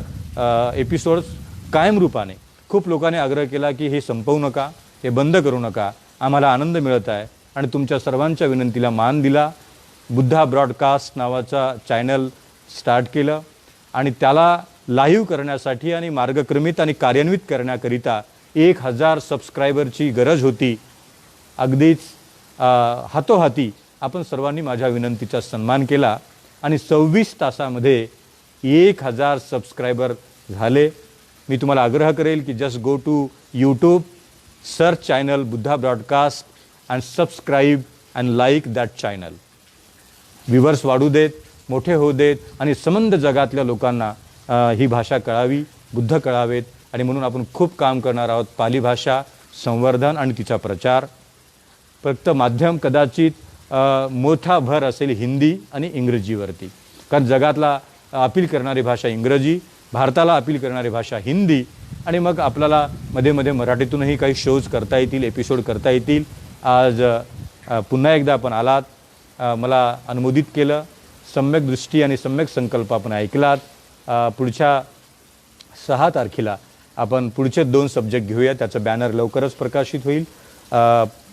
A: एपिसोड्स कायम रूपाने. खूप लोकांनी आग्रह केला की हे संपवू नका, हे बंद करू नका, आम्हाला आनंद मिळत आहे आणि तुमच्या सर्वांच्या विनंतीला मान दिला. बुद्धा ब्रॉडकास्ट नावाचा चॅनल स्टार्ट केलं आणि त्याला लाईव्ह करण्यासाठी आणि मार्गक्रमित आणि कार्यान्वित करण्याकरिता 1000 सबस्क्रायबरची गरज होती. अगदीच हातोहाती आपण सर्वांनी माझ्या विनंतीचा सन्मान केला आणि 26 तासामध्ये 1000 सबस्क्रायबर झाले. मी तुम्हाला आग्रह करेल की just go to YouTube, search channel Buddha broadcast and subscribe and like that channel. Viewers वाढू देत, मोठे होऊ देत आणि संबंध जगातल्या लोकांना ही भाषा कळावी, बुद्ध कळावेत आणि म्हणून आपण खूप काम करणार आहोत. पाली भाषा संवर्धन आणि तिचा प्रचार. फक्त माध्यम कदाचित मोठा भर असेल हिंदी आणि इंग्रजीवरती, कारण जगातला अपील करणारी भाषा इंग्रजी, भारताला अपील करणारी भाषा हिंदी आणि मग आपल्याला मध्ये मध्ये मराठीतूनही काही शोज करता येतील, एपिसोड करता येतील. आज पुन्हा एकदा आपण आलात, मला अनुमोदित केलं, सम्यक दृष्टी आणि सम्यक संकल्प आपण ऐकलात. पुढच्या 6 तारखेला आपण पुढचे 2 सब्जेक्ट घेऊया, त्याचं बॅनर लवकरच प्रकाशित होईल.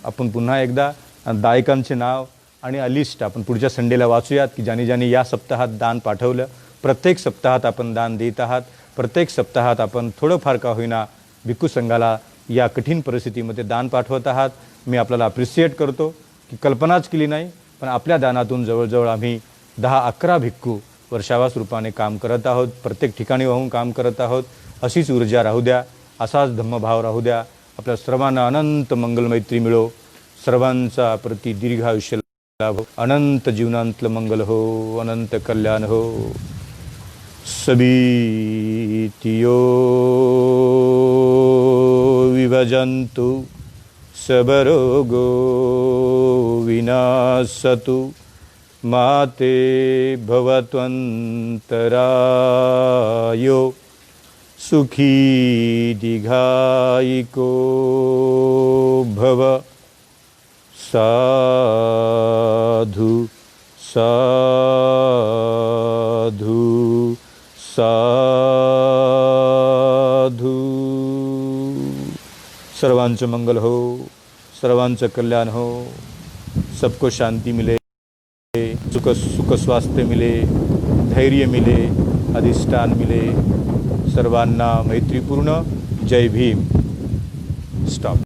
A: आपण पुन्हा एकदा दायकांचे नाव आणि लिस्ट आपण पुढच्या संडेला वाचूयात की ज्यांनी ज्यांनी या सप्ताहात दान पाठवलं. प्रत्येक सप्ताहात आपण दान देत आहात, प्रत्येक सप्ताहात आपण थोडंफार का होईना भिक्खू संघाला या कठीण परिस्थितीमध्ये दान पाठवत आहात. मी आपल्याला अप्रिशिएट करतो की कल्पनाच केली नाही, पण आपल्या दानातून जवळजवळ आम्ही 10-11 भिक्खू वर्षावास रूपाने काम करत आहोत, प्रत्येक ठिकाणी वाहून काम करत आहोत. अशीच ऊर्जा राहू द्या, असाच धम्मभाव राहू द्या. आपल्या सर्वांना अनंत मंगलमैत्री मिळो, सर्वांचा प्रति दीर्घायुष्य लाभ, अनंत जीवनांतलं मंगल हो, अनंत कल्याण हो. सबीतियो विभजन्तु सबरोगो विनाशतु माते भवत्वन्तरायो सुखी दीर्घायिको भव. साधु साधु साधु. सर्वांचं मंगल हो, सर्वांचं कल्याण हो, सबको शांति मिले, सुख स्वास्थ्य मिले, धैर्य मिले, अधिष्ठान मिले. सर्वांना मैत्रीपूर्ण जय भीम. स्टॉप.